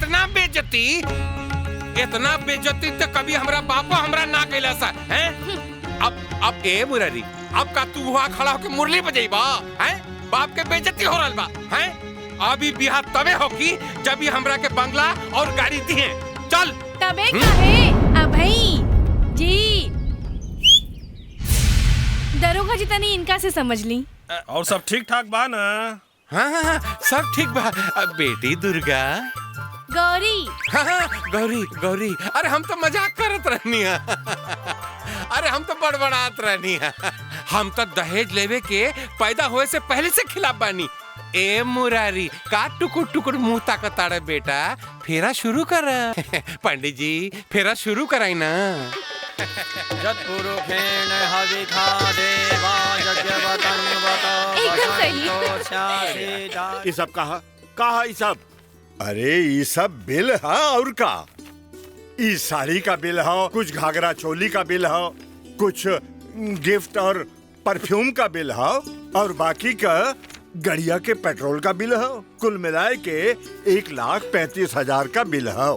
इतना बेइज्जती, इतना बेइज्जती तो कभी हमरा बापा हमरा ना कैला सा हैं। अब ए मुरारी, अब का तू वहां खड़ा होके मुरली बजाइबा हैं? बाप के बेइज्जती हो रहल बा हैं? अभी बिहार तबे होगी जब ये हमरा के बंगला और गाड़ी दिए। चल तबे काहे अभई जी, दरोगा जी तनी इनका से समझ ली। और सब ठीक ठाक बा ना? हाँ, सब ठीक बा। बेटी दुर्गा, गौरी, हाँ, गौरी गौरी, अरे हम तो मजाक करत रहनी है। अरे हम तो बड़बड़ात रहनी है। हम तो दहेज लेवे के पैदा होए से पहले से खिलाफ बानी। ए मुरारी, का टुकुर टुकुर मुंह ताकताड़े बेटा, फेरा शुरू कर। पंडित जी फेरा शुरू कराई ना। एकदम सही। ये सब कहा ये सब? अरे ये सब बिल है और का? ये साड़ी का बिल है, कुछ घाघरा चोली का बिल है, कुछ गिफ्ट और परफ्यूम का बिल है, और बाकी का गड़िया के पेट्रोल का बिल है। कुल मिलाए के 1,35,000 का बिल है।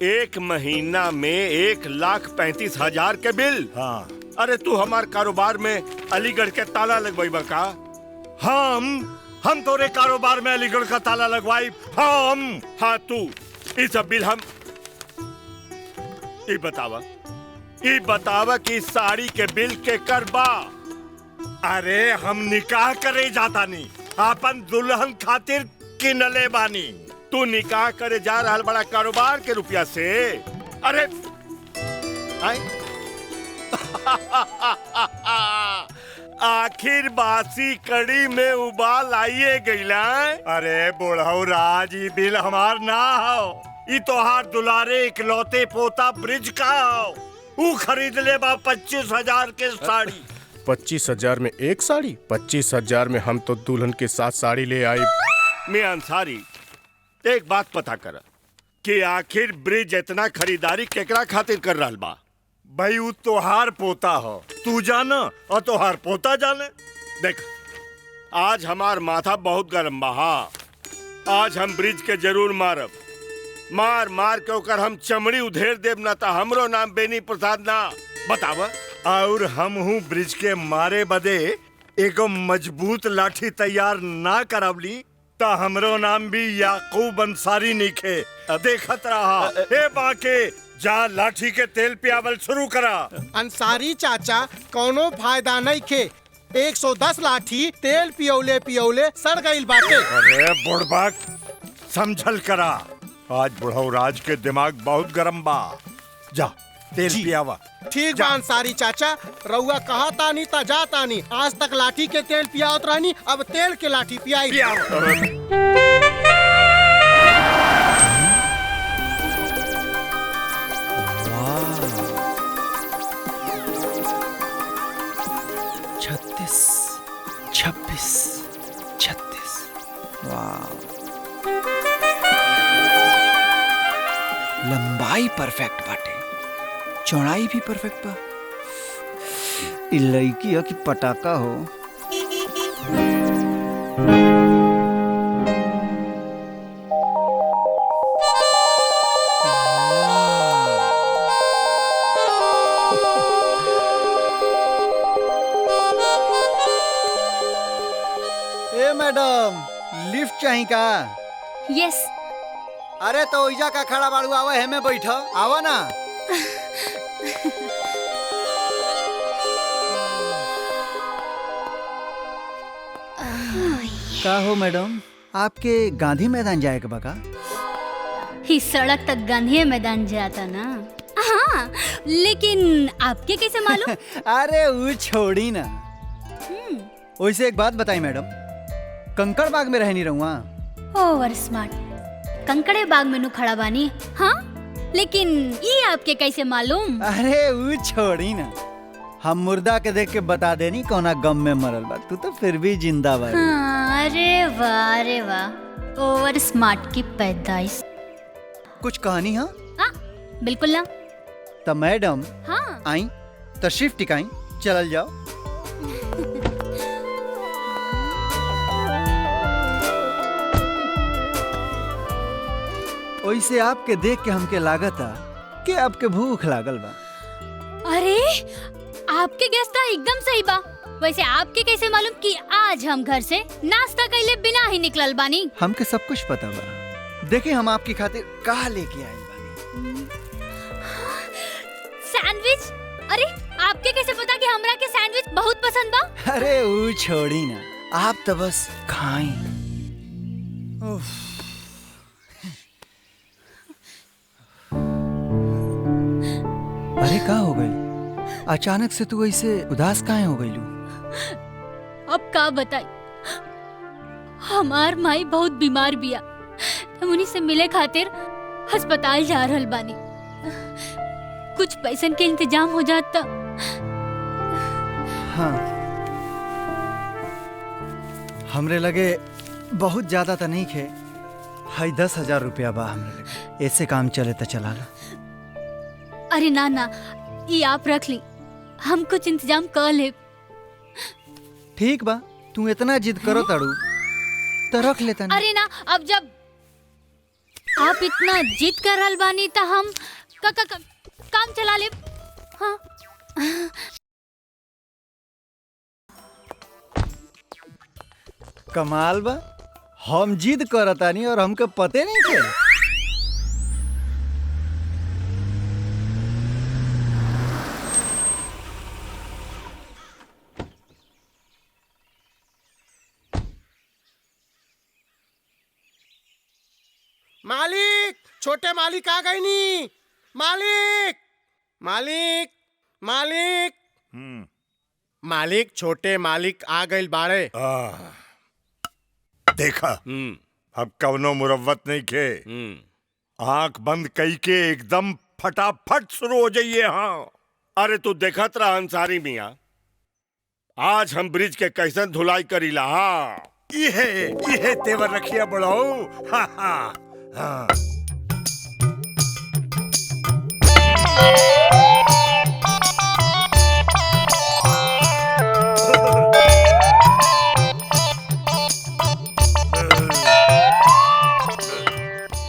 एक महीना में 1,35,000 के बिल? हाँ। अरे तू हमार कारोबार में अलीगढ़ के ताला लगवाई का? हम तोरे कारोबार में अलीगढ़ का ताला लगवाई हम। हाँ तू ये सब बिल हम ये बतावा कि साड़ी के बिल के करबा? अरे हम निकाह करे जाता नहीं, अपन दुल्हन खातिर किनले बानी। तू निकाह करे जा रहा बड़ा कारोबार के रुपया से? अरे आखिर बासी कड़ी में उबाल आइए गईला। अरे बुढ़ऊ राज, ये बिल हमार ना हो, ये तोहार दुलारे इकलौते पोता ब्रिज का हो। वो खरीद ले बा 25,000 के साड़ी। 25,000 में एक साड़ी? 25,000 में हम तो दुल्हन के साथ साड़ी ले आए। मैं अंसारी, एक बात पता कर कि आखिर ब्रिज इतना खरीदारी केकरा खातिर कर रहा बा? भाई वो तोहार पोता हो, तू जाना और तोहार पोता जाने। देख, आज हमार माथा बहुत गरम बा। आज हम ब्रिज के जरूर मारब। मार मार के ओकर हम चमड़ी उधेर देव ना, ता हमरो नाम बेनी प्रसाद ना। बतावा। और हम हूँ ब्रिज के मारे बदे एगो मजबूत लाठी तैयार ना करवली ता हमरो नाम भी याकूब अंसारी निखे। देखत रहा। ए बाके जा लाठी के तेल पियावल शुरू करा। अंसारी चाचा, कोनो फायदा नहीं खे। 110 लाठी तेल पियौले पियौले सड़ गईल बाटे। अरे बुढ़बाक, समझल करा। आज बुढ़ऊ राज के दिमाग बहुत गरम बा। जा तेल पियावा। ठीक बा अंसारी चाचा, रउआ कहा तानी ता जा तानी। आज तक लाठी के तेल पियावत रहनी, अब तेल के लाठी पियाई। लंबाई परफेक्ट बाटे, चौड़ाई भी परफेक्ट बा। इ लईकी है कि पटाका हो। ए मैडम, लिफ्ट चाहिए का? यस। अरे तो ओइजा का खड़ा बाड़ू, आवा है में बैठो, आवा ना। का हो मैडम, आपके गांधी मैदान जाए के बका? ही सड़क तक गांधी मैदान जाता ना। हाँ, लेकिन आपके कैसे मालूम? अरे वो छोड़ी ना। वैसे एक बात बताई मैडम, कंकड़ बाग में रहनी रहूँ? Over smart. कंकड़े बाग में नु खड़ा बानी। हाँ, लेकिन ये आपके कैसे मालूम? अरे वो छोड़ी ना, हम मुर्दा के देख के बता देनी कोना गम में मरल बा। तू तो फिर भी जिंदा बा। हाँ, अरे वाह, ओवर स्मार्ट की पैदाइश। कुछ कहानी? हाँ बिल्कुल ना। तो मैडम हाँ, आई तशरीफ टिकाई, चल जाओ। ओइसे आपके देख के हमके लागता कि आपके भूख लागल बा। अरे आपके गैस तो एकदम सही बा। वैसे आपके कैसे मालूम कि आज हम घर से नाश्ता कैले बिना ही निकलल बानी? हमके सब कुछ पता बा। देखिए हम आपकी खातिर का लेके आए बानी। सैंडविच? अरे आपके कैसे पता कि हमरा के सैंडविच बहुत पसंद बा? अरे वो छोड़ी ना, आप तो बस खाएं। अरे का हो गई? अचानक से तू ऐसे उदास काहे हो गई? अब का बताई, हमार माई बहुत बीमार बिया। हम उन्हीं से मिले खातिर अस्पताल जा रहल बानी। कुछ पैसन के इंतजाम हो जाता। हाँ, हमरे लगे बहुत ज्यादा तो नहीं खे, 10,000 रुपया बा हमरे लगे। ऐसे काम चले तो चला ला। अरे ना ना, ये आप रख ली, हम कुछ इंतजाम कर ले। ठीक बा, तू इतना जिद करो तड़ू तो रख लेता। अरे ना, अब जब आप इतना जिद कर रहल बानी तो हम काम चला ले। हाँ। कमाल बा, हम जिद करतानी और हमके पते नहीं थे। मालिक, छोटे मालिक आ गई नी। मालिक मालिक मालिक मालिक, छोटे मालिक आ गई बाड़े। देखा अब कवनो मुरव्वत नहीं खे। आंख बंद कई के एकदम फटाफट शुरू हो जाइए। हाँ, अरे तू देखत रहा अंसारी मियाँ, आज हम ब्रिज के कैसन धुलाई करीला। हाँ, ये तेवर रखिया बड़ाओ। हाँ हाँ हाँ।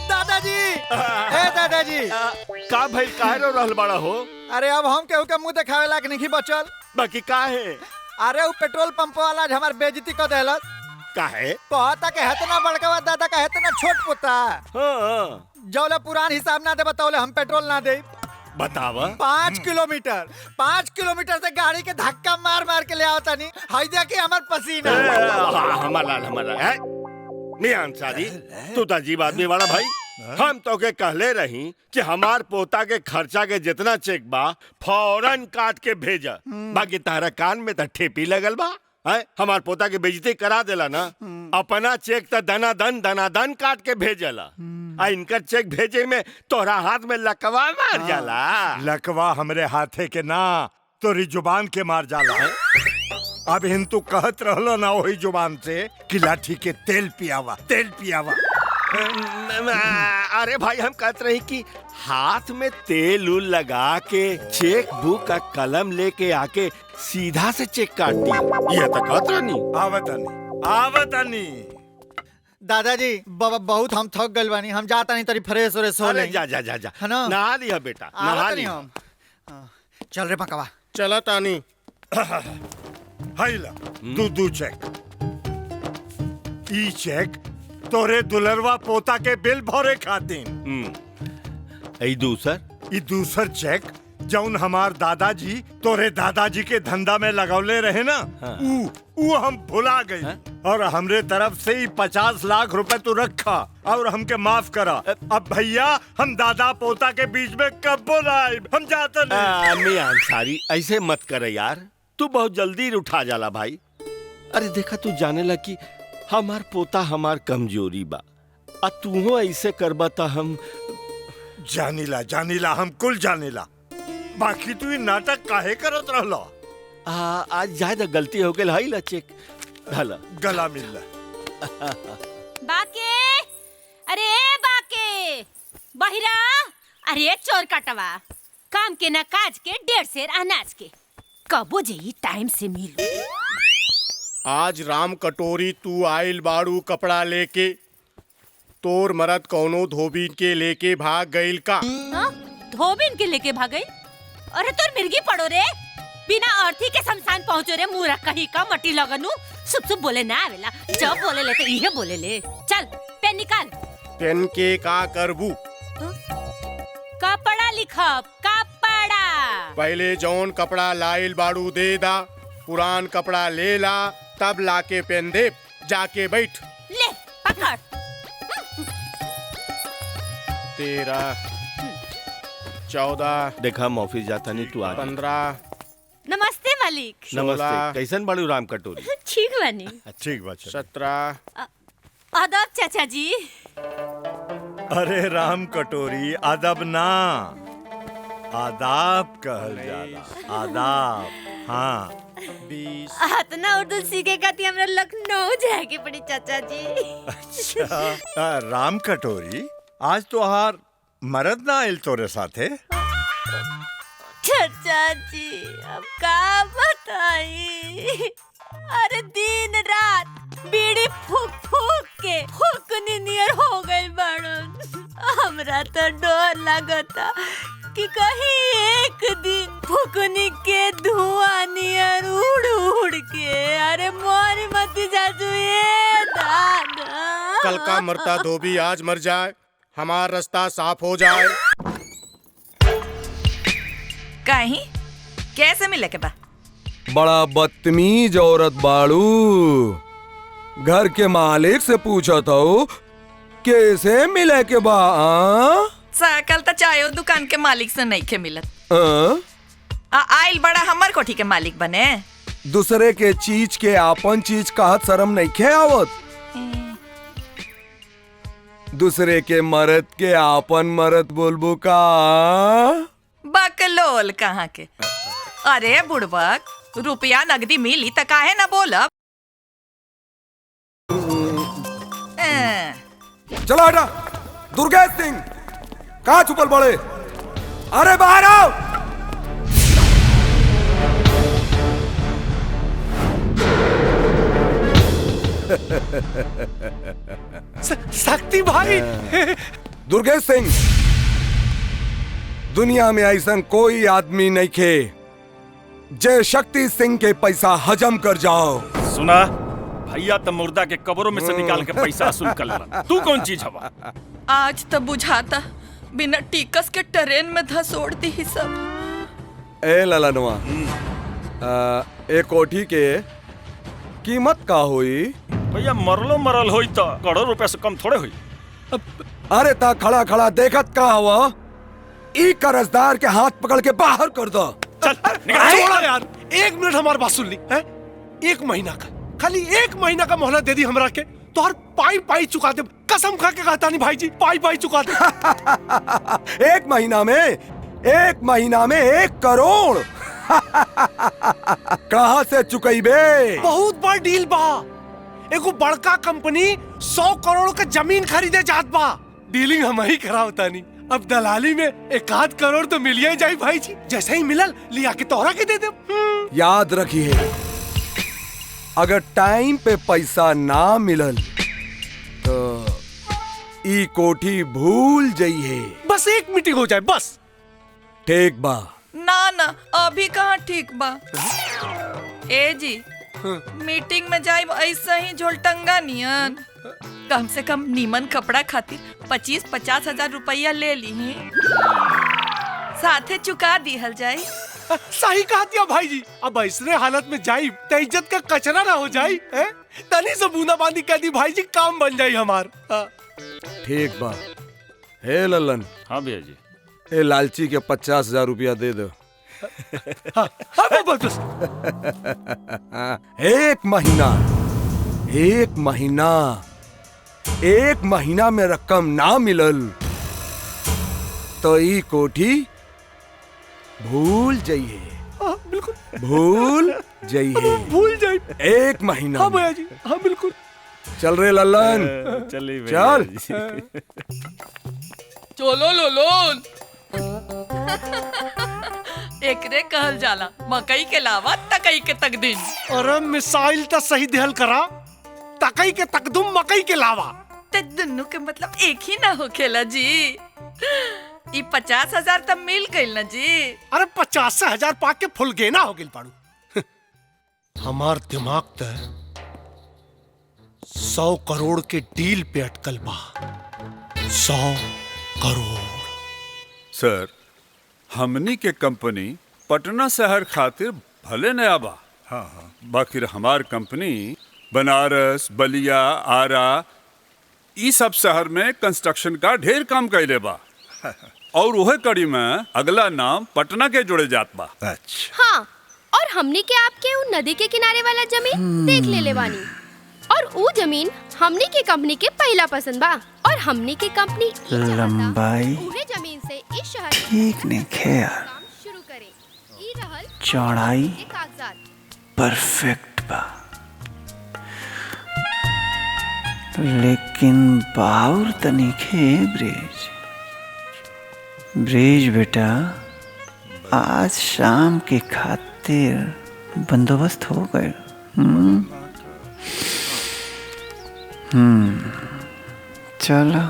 दादाजी, ए दादाजी, का भाई काहे रो रहल बड़ा हो? अरे अब हम केहू के मुंह देखावे लायक नहीं बचल। बाकी का है? अरे वो पेट्रोल पंप वाला हमार बेइज्जती कर देलक। काहे? कहता के हेतना बड़का दादा का हेतना छोट पोता। हाँ, जौले पुरान हिसाब ना दे बताओले हम पेट्रोल ना दे। बतावा। 5 किलोमीटर से गाड़ी के धक्का मार मार के ले आवता नहीं। हाई देखी हमार पसीना। हमारा मियां अंसारी, तू तो अजीब आदमी वाला भाई। हम तो के कहले रही कि हमार पोता के खर्चा के जितना चेक बा फौरन काट के भेजा। बाकी तारा कान में तो ठेपी लगल बा। हमार पोता के बेइज्जती करा देला ना। अपना चेक तो दनादन काट के भेजला। इनका चेक भेजे में तोरा हाथ में लकवा मार जाला। लकवा हमरे हाथे के ना, तोरी जुबान के मार जाला है। अब हिंतू कहत रहलो ना वही जुबान से कि लाठी के तेल पियावा। अरे भाई, हम कहते रही कि हाथ में तेल उल लगा के चेक बुक का कलम लेके आके सीधा से चेक काट दी। ये तो कहते नहीं। आवतानी दादाजी, बहुत हम थक गइल बानी। हम जाता नहीं तरी फ्रेश व्रेश हो ले। जा है ना? नहा लिया बेटा, नहा लिया। हम चल रे पकवा। चला तानी। हाइला दू चेक। ई चेक तोरे दुलरवा पोता के बिल भरे खातिर। ई दूसर चेक जौन हमार दादाजी तोरे दादाजी के धंधा में लगौले रहे ना। हाँ। ऊ हम भुला गई। हाँ? और हमरे तरफ से ही 50 लाख रुपए तू रखा और हमके माफ करा। अब भैया, हम दादा पोता के बीच में कब बोलाए, हम जाते नहीं। मियां अंसारी, ऐसे मत करे यार, तू बहुत जल्दी उठा जाला भाई। अरे देखा, तू जाने ला कि हमार पोता हमार कमजोरी बा। तू ऐसे करबा ता हम जानीला हम कुल जानीला। बाकी तू नाटक काहे करत रहलो? आज ज्यादा गलती हो गई। हाई ला चेक ढाला, गला मिल। बाके, अरे बाके, बहिरा, अरे चोर काटवा, काम के ना काज के 1.5 सेर अनाज के कबो जई टाइम से मिल। आज राम कटोरी तू आइल बाड़ू कपड़ा लेके, तोर मरद कौनो धोबी के लेके भाग गईल का? हाँ? धोबिन के लेके भाग गई? अरे तोर मिर्गी पड़ो रे, बिना अर्थी के शमशान पहुँचो रे, मुँह कहीं का मटी लगनू। सुप बोले ना आवेला, जब बोले ले तो इहे बोले ले। चल पेन निकाल। पेन के का करबू? कपड़ा लिखब, कपड़ा। पहले जौन कपड़ा लाइल बाड़ू दे दा, पुरान कपड़ा ले ला, तब लाके पेन दे। जाके बैठ। ले पकड़। 13 14 देखा हम ऑफिस जाता नहीं, तू आ जा। 15 नमस्ते मालिक। नमस्ते। 16 कैसन बाड़ू राम कटोरी? ठीक बनी। ठीक बात। 17 आदाब चाचा जी। अरे राम कटोरी, अदब ना, आदाब कहल जाला। आदाब। हाँ 20 इतना उर्दू सीखे खाती हमरा लखनऊ जाए के पड़ी चाचा जी। अच्छा राम कटोरी, आज तो हार मरद ना आयल तोरे साथे? चाचा जी अब का बताई, अरे दिन रात बीड़ी फूक फूक के फूकनी नियर हो गई बाड़न। हमरा तो डर लगता कि कहीं एक दिन फूकनी के धुआं नियर उड़ उड़ के अरे मोरी मत जाजू ये दादा। कल का मरता धोबी आज मर जाए, हमारा रास्ता साफ हो जाए। कहीं कैसे मिले के बा? बड़ा बदतमीज औरत बाड़ू। घर के मालिक से पूछा था कैसे मिले के बा? सकल तो चायो दुकान के मालिक से नहीं के मिलत। आइल बड़ा हमर कोठी के मालिक बने। दूसरे के चीज के आपन चीज कहत शर्म नहीं खे आवत? दूसरे के मरद के आपन मरद बोलबू का? बकलोल कहाँ के। अरे बुड़बक, रुपया नगदी मिली त काहे न बोलब? चलो हटा। दुर्गेश सिंह कहाँ छुपल बड़े? अरे बाहर आओ। शक्ति भाई। दुर्गेश सिंह, दुनिया में ऐसा कोई आदमी नहीं खे जे शक्ति सिंह के पैसा हजम कर जाओ। सुना भैया, तो मुर्दा के कब्रों में से निकाल के पैसा वसूल कर लेला। तू कौन चीज हवा? आज तो बुझाता बिना टिकस के ट्रेन में धसोड़ दी ही सब। ए ललनवा, ए कोठी के कीमत का हुई? भैया मरलो मरल होई तो करोड़ रुपया से कम थोड़े हुई। अरे ता खड़ा खड़ा देखत का हुआ? ई कर्जदार के हाथ पकड़ के बाहर कर दो। चल छोड़ा यार, 1 मिनट हमारी बात सुन ली है। 1 महीना का, खाली 1 महीना का मोहलत दे दी हमरा के, तो हर पाई पाई चुका दे। कसम खा के कहता नहीं भाई जी, पाई पाई चुका दे। 1 महीना में 1 करोड़ कहाँ से चुकैबे? बहुत बड़ डील बा। एगो बड़का कंपनी 100 करोड़ का जमीन खरीदे जात बा। डीलिंग हम ही करावता नहीं। अब दलाली में 1 करोड़ तो मिल ही जाए भाई जी। जैसे ही मिलल लिया के तोहरा के दे दे। याद रखिए, अगर टाइम पे पैसा ना मिलल तो ई कोठी भूल जाइए। बस 1 मीटिंग हो जाए बस। ठीक बा? ना ना, अभी कहाँ ठीक बा। ए जी, मीटिंग में जाइब ऐसा ही झोलटंगा नियन। कम से कम नीमन कपड़ा खातिर 25-50 हजार रुपया ले ली, साथे चुका दिहल जाए। सही कहा दिया भाई जी। अब ऐसे हालत में जाई तो इज्जत का कचरा ना हो जाई। तनी से बूंदा बांदी कर दी भाई जी, काम बन जाई हमार। ठीक बा। हे ललन। हाँ भैया जी। ए लालची के 50,000 रुपया दे दो। बस। 1 महीना में रकम ना मिलल तो ई कोठी भूल जाइए। बिल्कुल भूल जाइए। भूल जाइए। 1 महीना। हाँ भैया जी, हाँ बिल्कुल। चल रे ललन, चल। चलो लोलोन। एकरे कहल जाला मकई के लावा तकई के तकदीन। अरे मिसाइल तो सही देहल करा। तकई के तकदुम मकई के लावा। ते दुन्नु के मतलब एक ही ना होखेला जी। ई 50,000 तब मिल गइल ना जी। अरे 50,000 पाके फुल गेना हो गिल पाड़ू। हमार दिमाग त 100 करोड़ के डील पे अटकल बा। 100 करोड़। सर, हमनी के कंपनी पटना शहर खातिर भले नया बा, हाँ, बाकी हमार कंपनी बनारस, बलिया, आरा ई सब शहर में कंस्ट्रक्शन का ढेर काम कैले बा। और वह कड़ी में अगला नाम पटना के जुड़े जात बा। अच्छा। हाँ, और हमनी के आपके उ नदी के किनारे वाला जमीन देख ले बानी, और उ जमीन हमनी के कंपनी के पहला पसंद बा, और हमनी के कंपनी लंबाई उहे जमीन से इस शहर ठीक नहीं यार, शुरू करे। ई रहल चौड़ाई के कागजात। परफेक्ट बा, लेकिन बाउर तनिखे ब्रिज बेटा, आज शाम के खातिर बंदोबस्त हो गए। चलो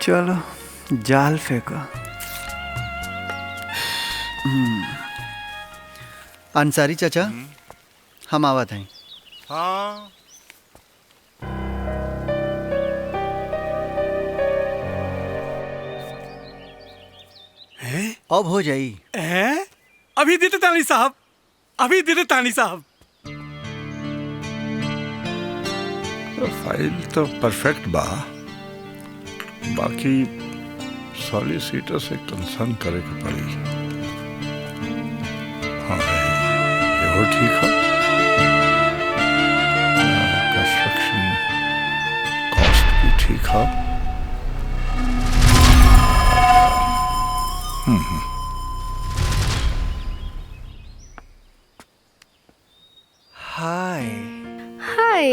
चलो जाल फेंको। अंसारी चाचा, हम आवत हैं। हाँ, अब हो जाई। अभी दे तानी साहब, अभी दे तानी साहब। प्रोफाइल तो परफेक्ट बा, बाकी सॉलिसिटर से कंसर्न करे के पड़ी। हाँ, ये ठीक है। कंस्ट्रक्शन कॉस्ट भी ठीक है। हाय हाय।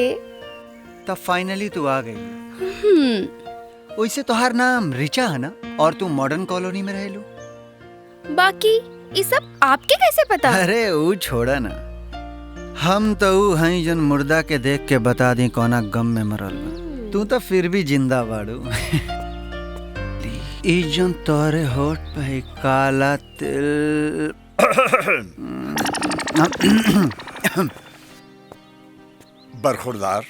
तब फाइनली तू आ गई। वैसे तोहार नाम रिचा है ना, और तू मॉडर्न कॉलोनी में रहेलू। बाकी ये सब आपके कैसे पता? अरे वो छोड़ा ना, हम तो ऊ हई जन मुर्दा के देख के बता दी कौना गम में मरल बा। तू तो फिर भी जिंदा बाड़ू। ई जन तोरे होठ पे काला तिल। बरखुरदार।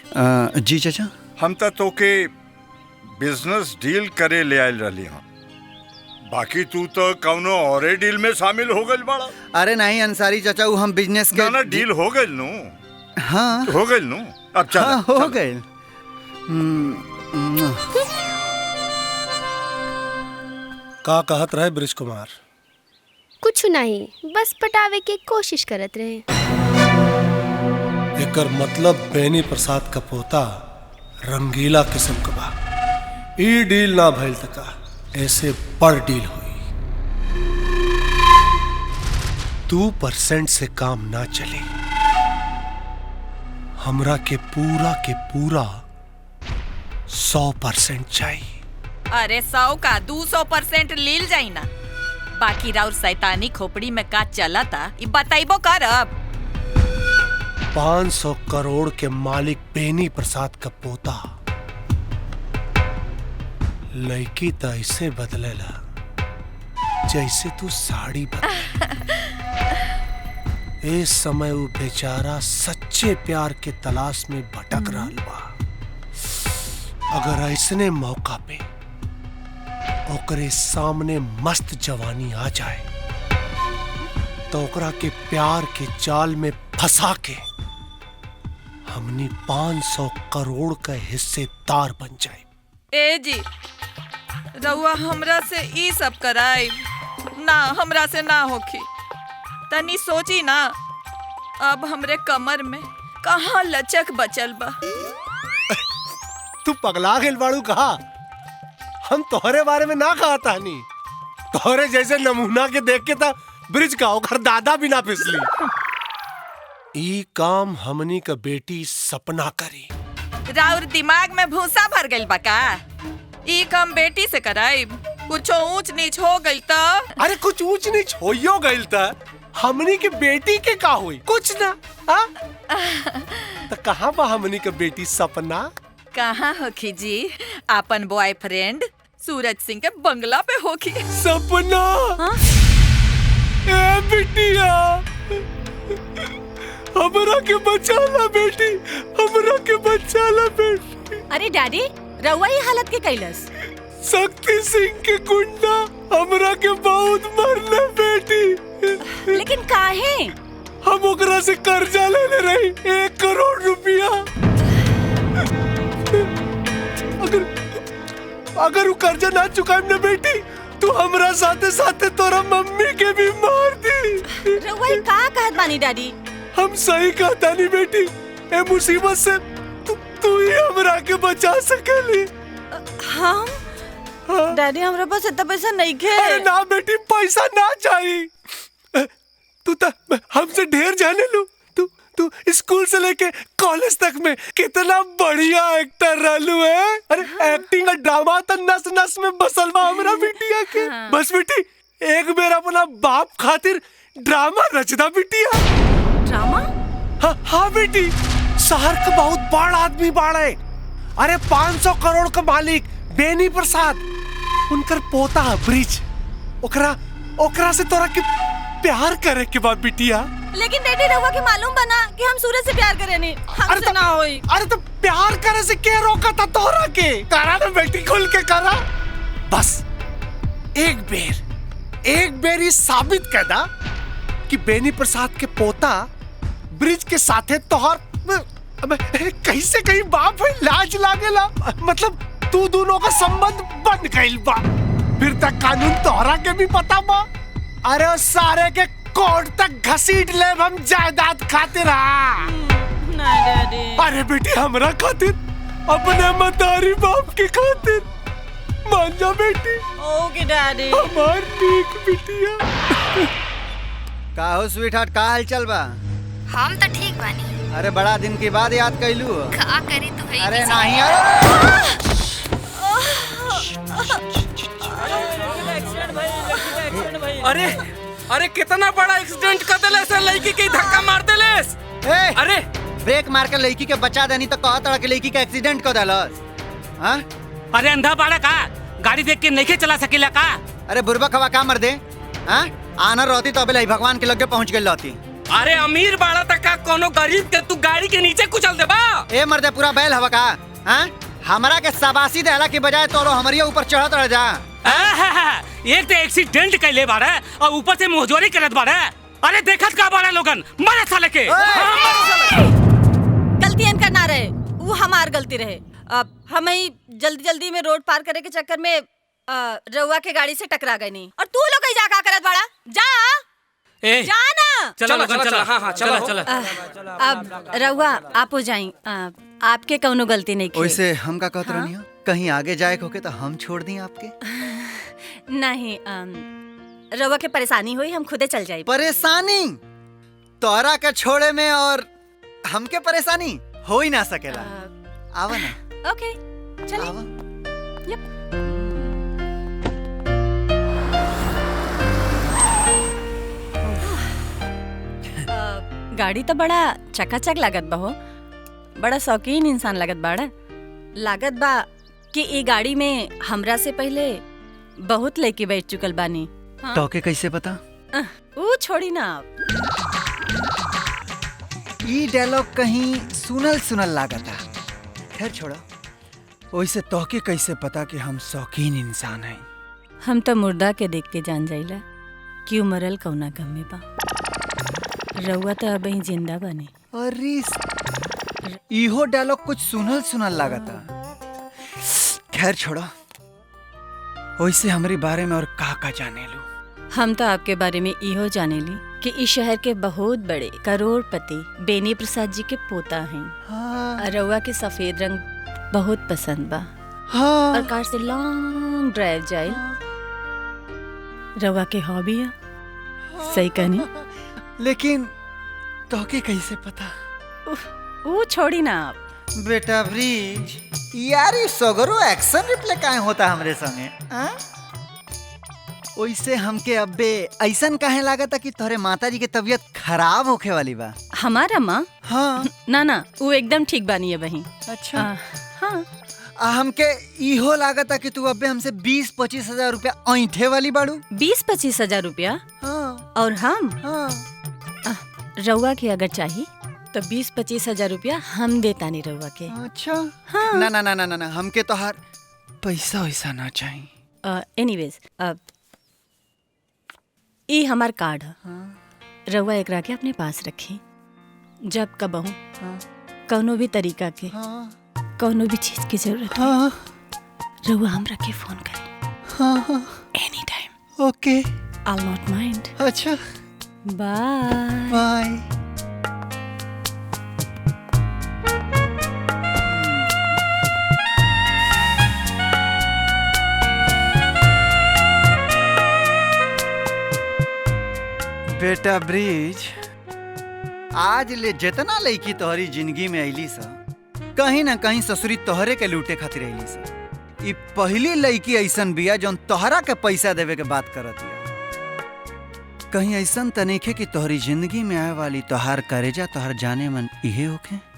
जी चाचा। हम तो के बिजनेस डील करे ले आयल रही हूँ, बाकी तू तो कौनो और डील में शामिल हो गइल बाड़ा। अरे नहीं अंसारी चाचा, वो हम बिजनेस के ना डील हो गइल नु। हाँ हो गइल नु। अब चल। हाँ, हो गइल। का कहत रहे ब्रिज कुमार? कुछ नहीं, बस पटावे के कोशिश करत रहे। एकर मतलब बेनी प्रसाद का पोता रंगीला किस्म का बा। ई डील ना भइल तका ऐसे बड़ डील हुई। 2% से काम ना चले। हमरा के पूरा 100% चाहिए। अरे 100 का 200% लील जाई ना। बाकी राउर शैतानी खोपड़ी में का चला था ये बताइबो करब। 500 करोड़ के मालिक बेनी प्रसाद का पोता लड़की तो ऐसे बदलेला जैसे तू साड़ी बदले। इस समय वो बेचारा सच्चे प्यार के तलाश में भटक रहा बा। अगर ऐसने मौका पे ओकरे सामने मस्त जवानी आ जाए तो ओकरा के प्यार के जाल में फंसा के हमनी 500 करोड़ का हिस्सेदार बन जाए। ए जी, रउआ हमरा से ई सब कराई ना, हमरा से ना होखी। तनी सोची ना, अब हमरे कमर में कहाँ लचक बचल बा। तू पगला गेल बाड़ू कहा? हम तोहरे बारे में ना कहा तानी। तोहरे जैसे नमूना के देख के था ब्रिज का ओकर दादा भी ना फिसली। ई काम हमनी का बेटी सपना करी। राउर दिमाग में भूसा भर गइल बा का? ई काम बेटी से कराई? कुछ ऊंच नीच हो गइल त? अरे कुछ ऊंच नीच होइयो गइल त हमनी के बेटी के का हुई? कुछ ना। तो कहाँ बा हमनी के बेटी सपना? कहाँ होखी जी? अपन बॉयफ्रेंड सूरज सिंह के बंगला पे होखी। सपना ए बिटिया, हमरा के बचा ला बेटी, हमरा के बचा ला बेटी। अरे डैडी, रउआ ये हालत के कैलस? शक्ति सिंह के गुंडा हमरा के बहुत मरले बेटी। लेकिन काहे? हम ओकरा से कर्जा लेले रही 1 करोड़ रुपया। अगर वो कर्जा ना चुकाएम ना बेटी, तू हमरा साथे साथे तोरा मम्मी के भी मार दी। रउआ ये का कहत बानी डैडी? हम सही कहता नहीं बेटी, ए मुसीबत से तू ही हमरा के बचा सकेली। हम? डैडी हमरा पास इतना पैसा नहीं है। अरे ना बेटी, पैसा ना चाहिए। तू तो हमसे ढेर जाने लू। तू स्कूल से लेके कॉलेज तक में कितना बढ़िया एक्टर रहलू है। अरे एक्टिंग और ड्रामा तो नस नस में बसल बा हमरा बिटिया के। बस बेटी एक बेर अपना बाप खातिर ड्रामा रचदा बिटिया। ड्रामा? हाँ बेटी, शहर का बहुत बड़ा आदमी बाड़े। अरे 500 करोड़ का मालिक बेनी प्रसाद, उनकर पोता ब्रिज, ओकरा से तोरा के प्यार करे के बाद बिटिया। लेकिन डैडी रउआ के मालूम बना कि हम सूरज से प्यार करे नहीं, हमसे ना होई। अरे तो प्यार करे से क्या रोका था तोरा के? करा ना बेटी, खुल के करा। बस एक बेर ये साबित कर दा कि बेनी प्रसाद के पोता ब्रिज के साथे तोहर कैसे कहीं बाप है, लाज लागेला। मतलब तू दोनों का संबंध बन गइल बा। फिर तक कानून तोहरा के भी पता बा। अरे सारे के कोर्ट तक घसीट ले हम जायदाद खातिर। नहीं डैडी। अरे बेटी हमरा खातिर, अपने मतारी बाप के खातिर मान जा बेटी। ओके डैडी। हमार ठीक बिटिया। का हो स्वीट हार्ट, का हाल चल बा? हम तो ठीक बानी। अरे बड़ा दिन के बाद याद कैलू। का करी तू है? अरे नहीं अरे कितना बड़ा एक्सीडेंट कर देले से, लड़की के धक्का मार देले। अरे ब्रेक मार के लड़की के बचा देनी तो कहा तड़ा के लड़की का एक्सीडेंट कर देलस। हां अरे अंधा बाड़ा का गाड़ी देख के नहीं चला सकेला का? अरे बुरबा खवा का मर दे। हां आना रहती तो अबे भगवान के लगे पहुंच गई रहती। अरे अमीर बाड़ा तक का कोनो गरीब के तू गाड़ी के नीचे कुचल देबा? ए मर्दे पूरा बैल हवा का। हां हमरा के शाबाशी देला के बजाय तोरो हमरिया ऊपर चढ़त रह जा। एक तो एक्सीडेंट कैले बाड़ा और ऊपर से मोहजोरी करत बाड़ा। अरे देखत का बाड़ा लोगन, मरे साले के। गलती इनका ना रहे, वो हमार गलती रहे। अब हम ही जल्दी में रोड पार करे के चक्कर में रउआ के गाड़ी से टकरा गए नहीं। और तू लोग कहीं जा का करत बाड़ा? जा जा ना। चलो हाँ चलो। अब रउआ आप हो जाई, आपके कौनो गलती नहीं की। वैसे हम का कहत रहनी हो, कहीं आगे जाए होके तो हम छोड़ दी आपके? नहीं, रउआ के परेशानी हुई, हम खुदे चल जाए। परेशानी तोरा के छोड़े में और हमके परेशानी हो ही ना सकेला। आवा ना। ओके चलिए। गाड़ी तो बड़ा चकाचक लागत बा हो, बड़ा शौकीन इंसान लागत बाड़ा। लागत बा कि ई गाड़ी में हमरा से पहले बहुत लड़की बैठ चुकल बानी। तो के कैसे पता? वो छोड़ी ना आप। ई डायलॉग कहीं सुनल लागता। खैर छोड़ो, वैसे तो के कैसे पता कि हम शौकीन इंसान हैं? हम तो मुर्दा के देख के जान जाइला कि मरल कौना गम में बा। रउआ तो अब ही जिंदा बने। अरे इहो डायलॉग कुछ सुनल लागता। खैर छोड़ो, वैसे हमारे बारे में और का जाने लू? हम तो आपके बारे में इहो जाने ली कि इस शहर के बहुत बड़े करोड़पति बेनी प्रसाद जी के पोता हैं। हाँ। रउआ के सफेद रंग बहुत पसंद बा। हाँ। और कार से लॉन्ग ड्राइव जाए रउआ के हॉबी है। सही कहनी? लेकिन तो के कैसे पता? वो छोड़ी ना आप। बेटा ब्रिज, यार ये सगरो एक्शन रिप्ले काहे होता हमरे संगे? ओइसे हमके अब्बे ऐसन काहे लागता कि तोहरे माताजी के तबीयत खराब होखे वाली बा। हमारा माँ? हाँ। ना वो एकदम ठीक बानी है बहन। अच्छा। हाँ। हमके इहो लागता कि तू अब्बे हमसे 20-25 हजार रुपया ऐंठे वाली बाड़ू। 20-25 हजार रुपया? हाँ। और हम? हाँ। रउआ के अगर चाहिए तो 20-25 हजार रुपया हम देता नहीं रउआ के। अच्छा। हाँ। ना ना ना ना ना हमके तो हर पैसा वैसा ना चाहिए। एनीवेज ई हमार कार्ड है। रउआ एकरा के अपने पास रखी। जब कबहू कौनो भी तरीका के कौनो भी चीज की जरूरत हो रउआ हमरा के फोन करी। Any time. Okay. I'll not mind। अच्छा। बाय। बाय। बेटा ब्रिज, आज ले जितना लड़की तोहरी जिंदगी में अली सा कहीं ना कहीं ससुरी तोहरे के लूटे खातिर अली सा। ई पहली लड़की ऐसन बिया जौन तोहरा के पैसा देवे के बात करत या। कहीं ऐसन त नइखे कि तोहरी जिंदगी में आए वाली तोहार करेजा तोहर जाने मन इहे होखे।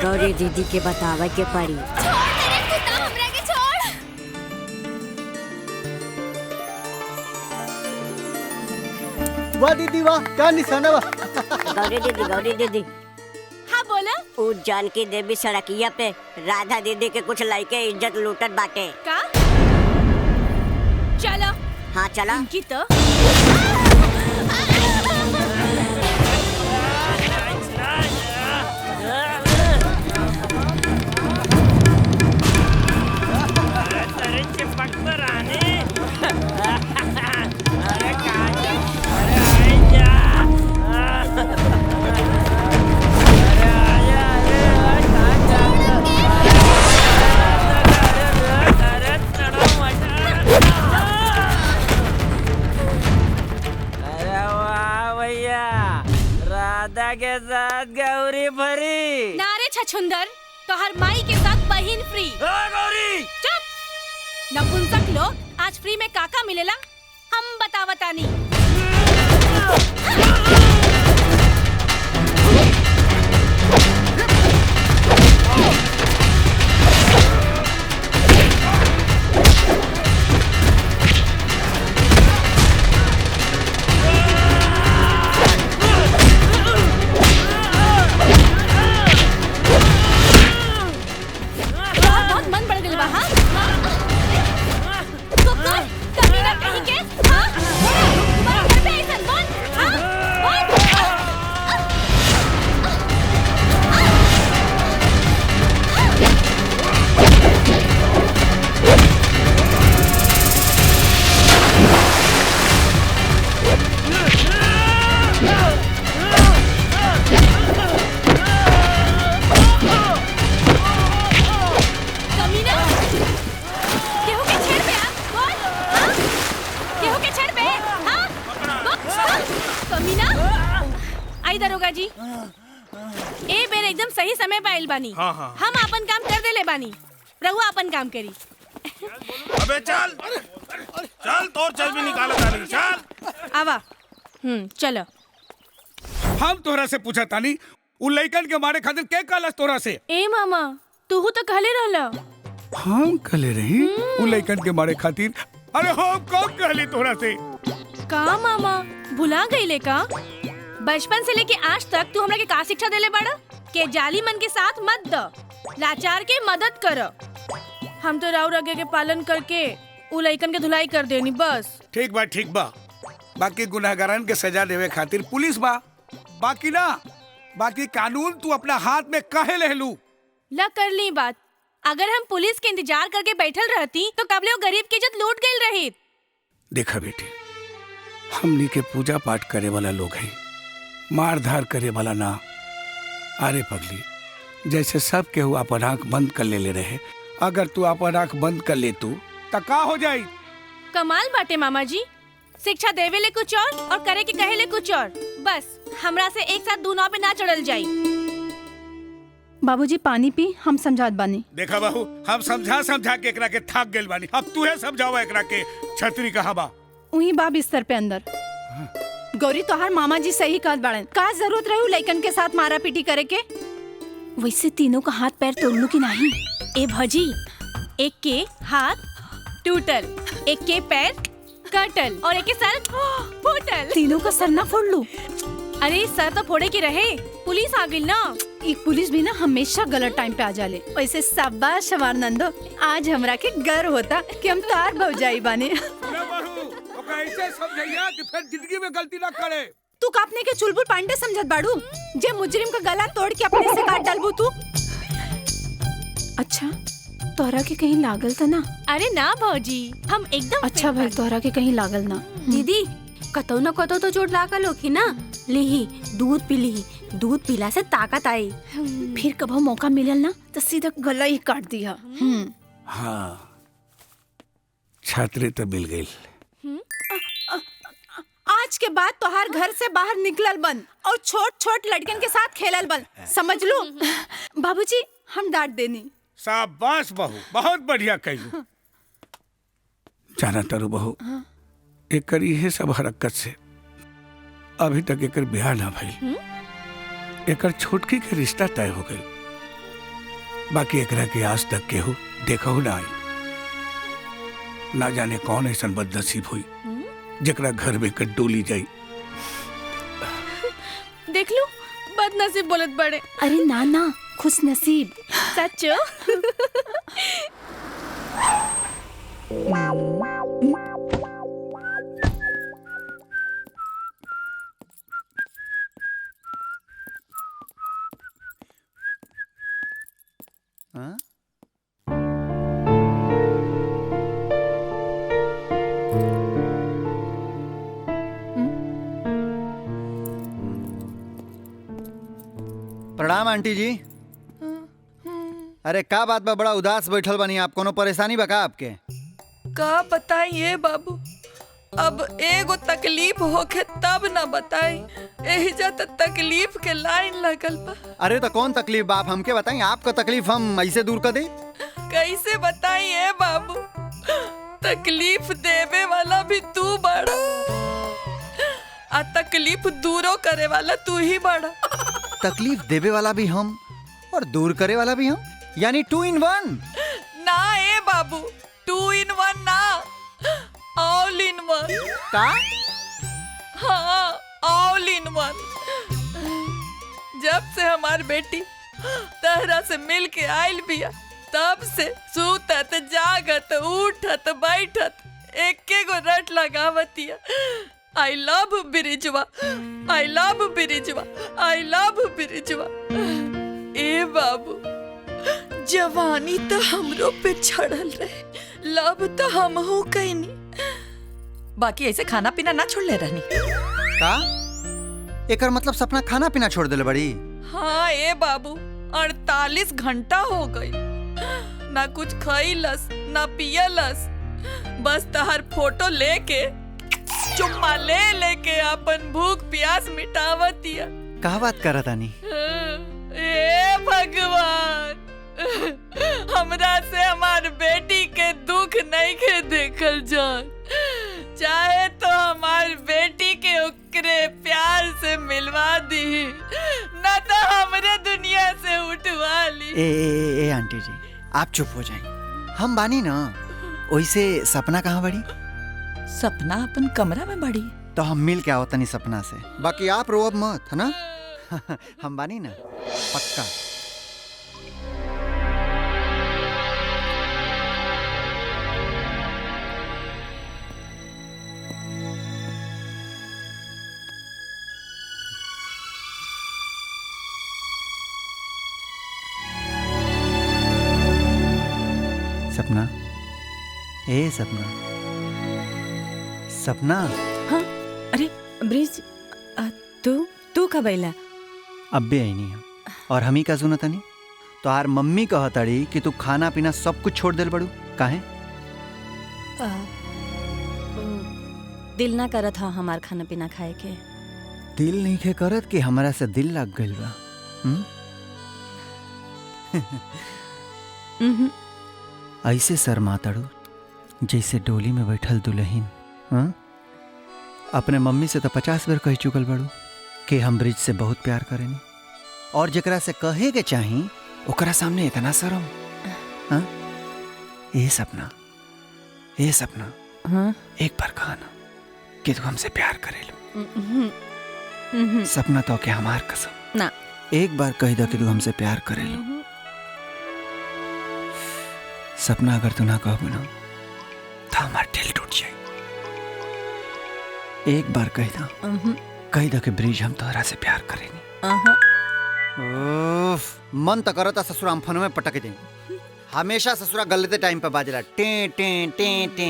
गौरी दीदी के बतावे के पड़ी। वाह दीदी वाह, का निशाना बा। गौरी दीदी। हाँ बोला। उ जानकी देवी सड़किया पे राधा दीदी के कुछ लड़के इज्जत लूटत बाटे। का? चलो। हाँ चला। इनकी तो राधा के साथ गौरी भरी। नारे छछुंदर, तोहर माई के साथ बहिन फ्री। गौरी चुप। नपुंसक लोग आज फ्री में काका मिलेला हम बतावतानी। दरोगा जी ए बेर एकदम सही समय पे आइल बानी। हाँ। हम अपन काम कर देले बानी, रहुआ अपन काम करी। अबे चल तोर चल भी निकाल तानी चल। आवा। चलो। हम तोरा से पूछा तानी उ लइकन के मारे खातिर के कहलस तोरा से? ए मामा तू तो कहले रहला। हम कहले रही उ लइकन के मारे खातिर? अरे हम कब कहली तोरा से? का मामा भुला गईले का? बचपन से लेके आज तक तू हमरा के का शिक्षा देले बाड़ा के जाली मन के साथ मत द, लाचार के मदद कर। हम तो राव रगे के पालन करके उ लइकन के धुलाई कर देनी बस। ठीक बा। बाकी गुनाहगारन के सजा देवे खातिर पुलिस बा, बाकी ना बाकी कानून तू अपना हाथ में काहे ले लू? ला कर ली बात। अगर हम पुलिस के इंतजार करके बैठल रहती तो कबले वो गरीब की इज्जत लूट गई रही। देखा बेटी, हमनी के पूजा पाठ करे वाला लोग हैं, मार धार करे वाला ना। अरे पगली, जैसे सब केहू अपन आंख बंद कर ले रहे, अगर तू अपन आंख बंद कर ले तू तो का हो जाई? कमाल बाटे मामा जी, शिक्षा देवे ले कुछ और करे के कहे ले कुछ और। बस हमरा से एक साथ दू नाव पे ना चढ़ल जाई। बाबूजी पानी पी, हम समझात बानी। देखा बहू, हम समझा के एकरा के थक गेल बानी। अब तू है समझावा एकरा के छतरी कहाँ बा? उही बा बिस्तर पे अंदर। गौरी तोहार मामा जी सही कहत बाड़न। का जरूरत रही लइकन के साथ मारा पीटी करे के? वैसे तीनों का हाथ पैर तोड़ लू की नहीं? ए भजी, एक के हाथ टूटल, एक के पैर कटल और एक के सर फूटल। तीनों का सर ना फोड़ लू? अरे सर तो फोड़े की रहे, पुलिस आ गई ना। एक पुलिस भी ना हमेशा गलत टाइम पे आ जाले। वैसे शाबाश हमार नंदो, आज हमरा के गर्व होता कि हम तार भौजाई बानी। ऐसे समझैया कि फिर जिंदगी में गलती ना करे। तू कापने के चुलबुल पांडे समझत बाड़ू, जे मुजरिम का गला तोड़ के अपने से काट डालबू तू। अच्छा, तोहरा के कहीं लागल था ना? अरे ना भौजी, हम एकदम अच्छा भाई, तोहरा के कहीं लागल ना? दीदी कतो न कतो तो चोट लागल होखी ना। लिही दूध पी ली, दूध पीला से ताकत आई। फिर कभी मौका मिलल ना तो सीधा गला ही काट दिया। हाँ, छात्री तो मिल गई। आज के बाद तोहार घर से बाहर निकलल बंद और छोट छोट लड़कन के साथ खेलल बंद, समझ लो। बाबूजी हम डांट देनी। शाबाश बहू, बहुत बढ़िया कही। जाना तारू बहू, एकर इहे सब हरकत से अभी तक एकर ब्याह ना भइल। एकर छोटकी के रिश्ता तय हो गई। बाकी एकरा के आज तक केहू देखहु ना आई। ना जाने कौन ऐसा बदनसीब हुई जकरा घर में कर डोली जाई। देख लो, बदनसीब बोलत बड़े। अरे ना ना, खुश नसीब। सच्चो? हाँ? प्रणाम आंटी जी। अरे का बात बा, बड़ा उदास बैठल बनी आप? कोनो परेशानी बा का आपके? का बताइए बाबू, अब एगो तकलीफ होके तब न बताई। एहिजा त तकलीफ के लाइन लगल बा। अरे तो कौन तकलीफ बा, आप हमके बताई। आपका तकलीफ हम ऐसे दूर कर दे? कैसे बताइए बाबू, तकलीफ देवे वाला भी तू बड़ा आ तकलीफ दूरो करे वाला तू ही बड़ा। तकलीफ देवे वाला भी हम और दूर करे वाला भी हम, यानी 2 in 1। ना ए बाबू, 2 in 1 ना, all in 1। का? हाँ, all in 1। जब से हमार बेटी तहरा से मिल के आयल बिया, तब से सूतत जागत उठत बैठत एके गो रट लगावतिया, आई लव बिरिजवा, आई लव बिरिजवा, आई लव बिरिजवा। ए बाबू, जवानी तो हमरो पे छड़ल रहे, लव तो हमहू कैनी, बाकी ऐसे खाना पीना ना छोड़ ले रहनी। का? एकर मतलब सपना खाना पीना छोड़ देले बड़ी? हाँ ए बाबू, 48 घंटा हो गई, ना कुछ खइलस ना पियलस, बस तहर फोटो लेके चुम्मा ले लेके अपन भूख प्यास मिटावतिया। का बात करत तानी? ए भगवान, हमरा से हमार बेटी के दुख नहीं के देखल जान, चाहे तो हमार बेटी के ओकरे प्यार से मिलवा दी, ना तो हमरे दुनिया से उठवा ली। ए आंटी जी, आप चुप हो जाएं। हम बानी ना। वैसे सपना कहाँ बड़ी? सपना अपन कमरा में बड़ी। तो हम मिल के आओ तनी सपना से, बाकी आप रो अब मत, है ना? हम बानी ना, पक्का। ए सपना, सपना। हाँ, अरे ब्रिज, तू कब अइला? अब भी आई नहीं है। और हम ही का सुना तनी तो आर मम्मी कहतड़ी कि तू खाना पीना सब कुछ छोड़ देल बड़ू, काहे? दिल ना करत हा हमार खाना पीना खाए के। दिल नहीं खे करत कि हमरा से दिल लग गइल बा। ऐसे शर्मातड़ू जैसे डोली में बैठल दुल्हन। हाँ? अपने मम्मी से तो 50 बार कह चुकल बड़ू कि हम ब्रिज से बहुत प्यार करेनी, और जकरा से कहे के चाही ओकरा सामने इतना शर्म। हाँ? ए सपना, ए सपना, हाँ? एक बार कहना कि तू हमसे प्यार करेलू। सपना तो क्या हमार कसम ना, एक बार कह दो कि तू हमसे प्यार करेलू। सपना अगर तू ना कहबू ना तो हमार दिल टूट जाए। एक बार कह दो कि ब्रिज हम तोहरा से प्यार करेंगे। मन तो करता ससुरा हम फोन में पटक दे। हमेशा ससुरा गलते टाइम पे बाजला टे टे टे टे।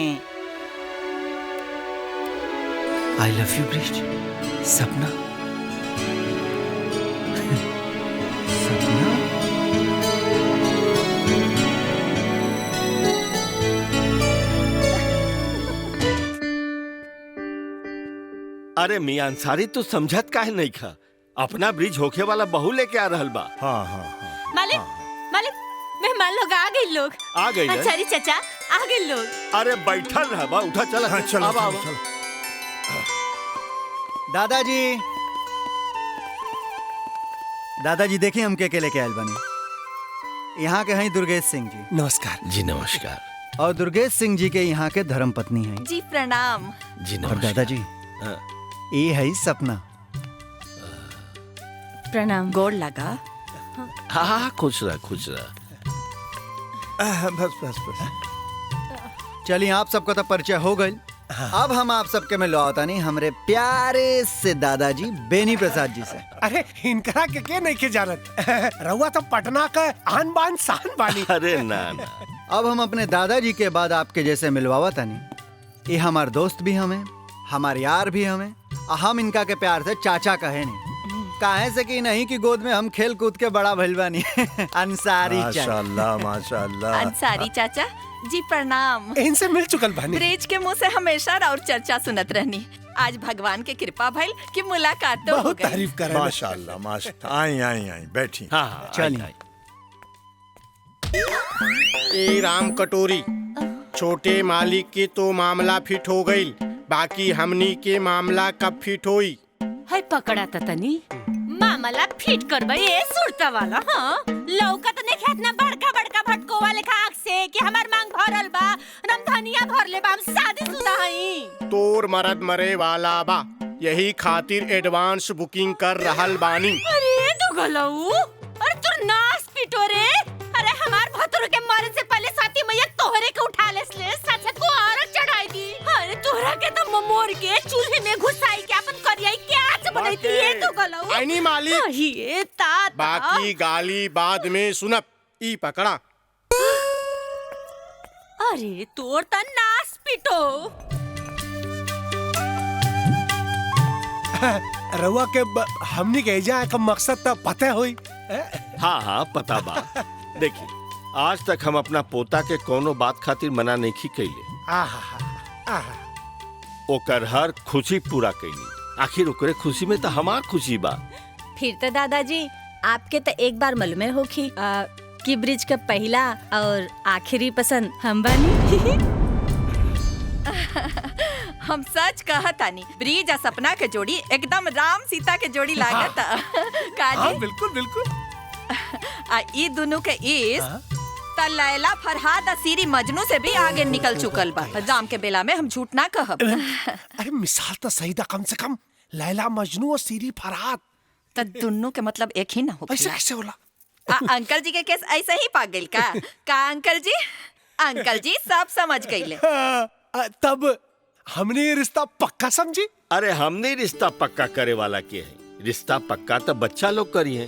I love you Brij. Sapna, Sapna. अरे मियां अंसारी तू समझत काहे नहीं खा? अपना ब्रिज होखे वाला बहू लेके आ रहल बा। हाँ हाँ हाँ। मालिक, मालिक, मेहमान लोग आ गए। लोग आ गए। अंसारी चाचा आ गए लोग। अरे बैठल रह बा, उठा चल। हाँ, चलो, आवा, चलो, आवा। चलो। दादाजी, दादाजी देखिए हम के लेके आयल बने। यहाँ के हैं दुर्गेश सिंह जी। नमस्कार जी नमस्कार। और दुर्गेश सिंह जी के यहाँ के धर्म पत्नी हैं। जी प्रणाम। जी और नमस्कार। दादाजी ये है सपना। प्रणाम। गोड़ लगा। हाँ हाँ, खुश रह, खुश रह। बस बस बस। चलिए आप सबका तो परिचय हो गई। अब हम आप सबके में लौटा नहीं हमरे प्यारे से दादाजी बेनी प्रसाद जी से। अरे इनकरा के नहीं के जानत। रहुआ तो पटना का आन बान शान बानी। अरे ना ना। अब हम अपने दादाजी के बाद आपके जैसे मिलवावा तनी। ये हमार दोस्त भी हमें, हमार यार भी हमें, हम इनका के प्यार से चाचा कहे नहीं। काहे से कि नहीं कि गोद में हम खेल कूद के बड़ा भइल बानी। अंसारी चाचा। माशाल्लाह माशाल्लाह। अंसारी चाचा जी प्रणाम। इनसे मिल चुकल बानी। ब्रिज के मुंह से हमेशा और चर्चा सुनत रहनी। आज भगवान के कृपा भइल कि मुलाकात तो हो बहुत गई। तारीफ कर रहे। माशाल्लाह माशाल्लाह। आई आई आई बैठी। हाँ चलिए। ए राम कटोरी, छोटे मालिक के तो मामला फिट हो गई, बाकी हमनी के मामला कब फिट होई? है पकड़ा तनी मामला फिट करबे ए सुरता वाला। हाँ, लौका तो नहीं खेत ना बड़का बड़का भटको वाले खाक से कि हमार मांग भरल बा, रमधनिया भर ले बा, हम शादीशुदा हई। तोर मरद मरे वाला बा, यही खातिर एडवांस बुकिंग कर रहल बानी। अरे दुगलऊ, अरे तू नास पिटो रे। अरे हमार भतुर के मरे से पहले साथी मैया तोहरे के उठा ले सच को और चढ़ाई दी। अरे तोहरा के तो ममोर के चूल्हे में घुसाई के अपन करियाई के आज बनैती है दुगलऊ। आईनी मालिक। ये तात बाकी गाली बाद में सुनब। ई पकड़ा। अरे तोर त नास पिटो। रहुआ के हमनी के जा का मकसद तो पता होई। हाँ हाँ पता बा। देखिए, आज तक हम अपना पोता के कोनो बात खातिर मना नहीं कैले। ओकर हर खुशी पूरा कैली। आखिर ओकरे खुशी में तो हमार खुशी बा। फिर तो दादाजी आपके तो एक बार मालूम होखी कि ब्रिज का पहला और आखिरी पसंद हम बानी। हम सच कहतानी, ब्रिज आ सपना के जोड़ी एकदम राम सीता के जोड़ी लागत। हाँ, बिल्कुल बिल्कुल। आ ई दोनों के इश्क त लैला फरहाद आ सीरी मजनू से भी आगे निकल चुकल बा। राम के बेला में हम झूठ ना कहब। अरे मिसाल तो सही था, कम से कम लैला मजनू और सीरी फरहाद त दोनों के मतलब एक ही ना हो। ऐसे कैसे होला? अंकल जी के केस ऐसे ही पाग गइल का अंकल जी? अंकल जी सब समझ गइले। तब हमने ये रिश्ता पक्का समझी। अरे हमने रिश्ता पक्का करे वाला के है। रिश्ता पक्का तो बच्चा लोग करी है।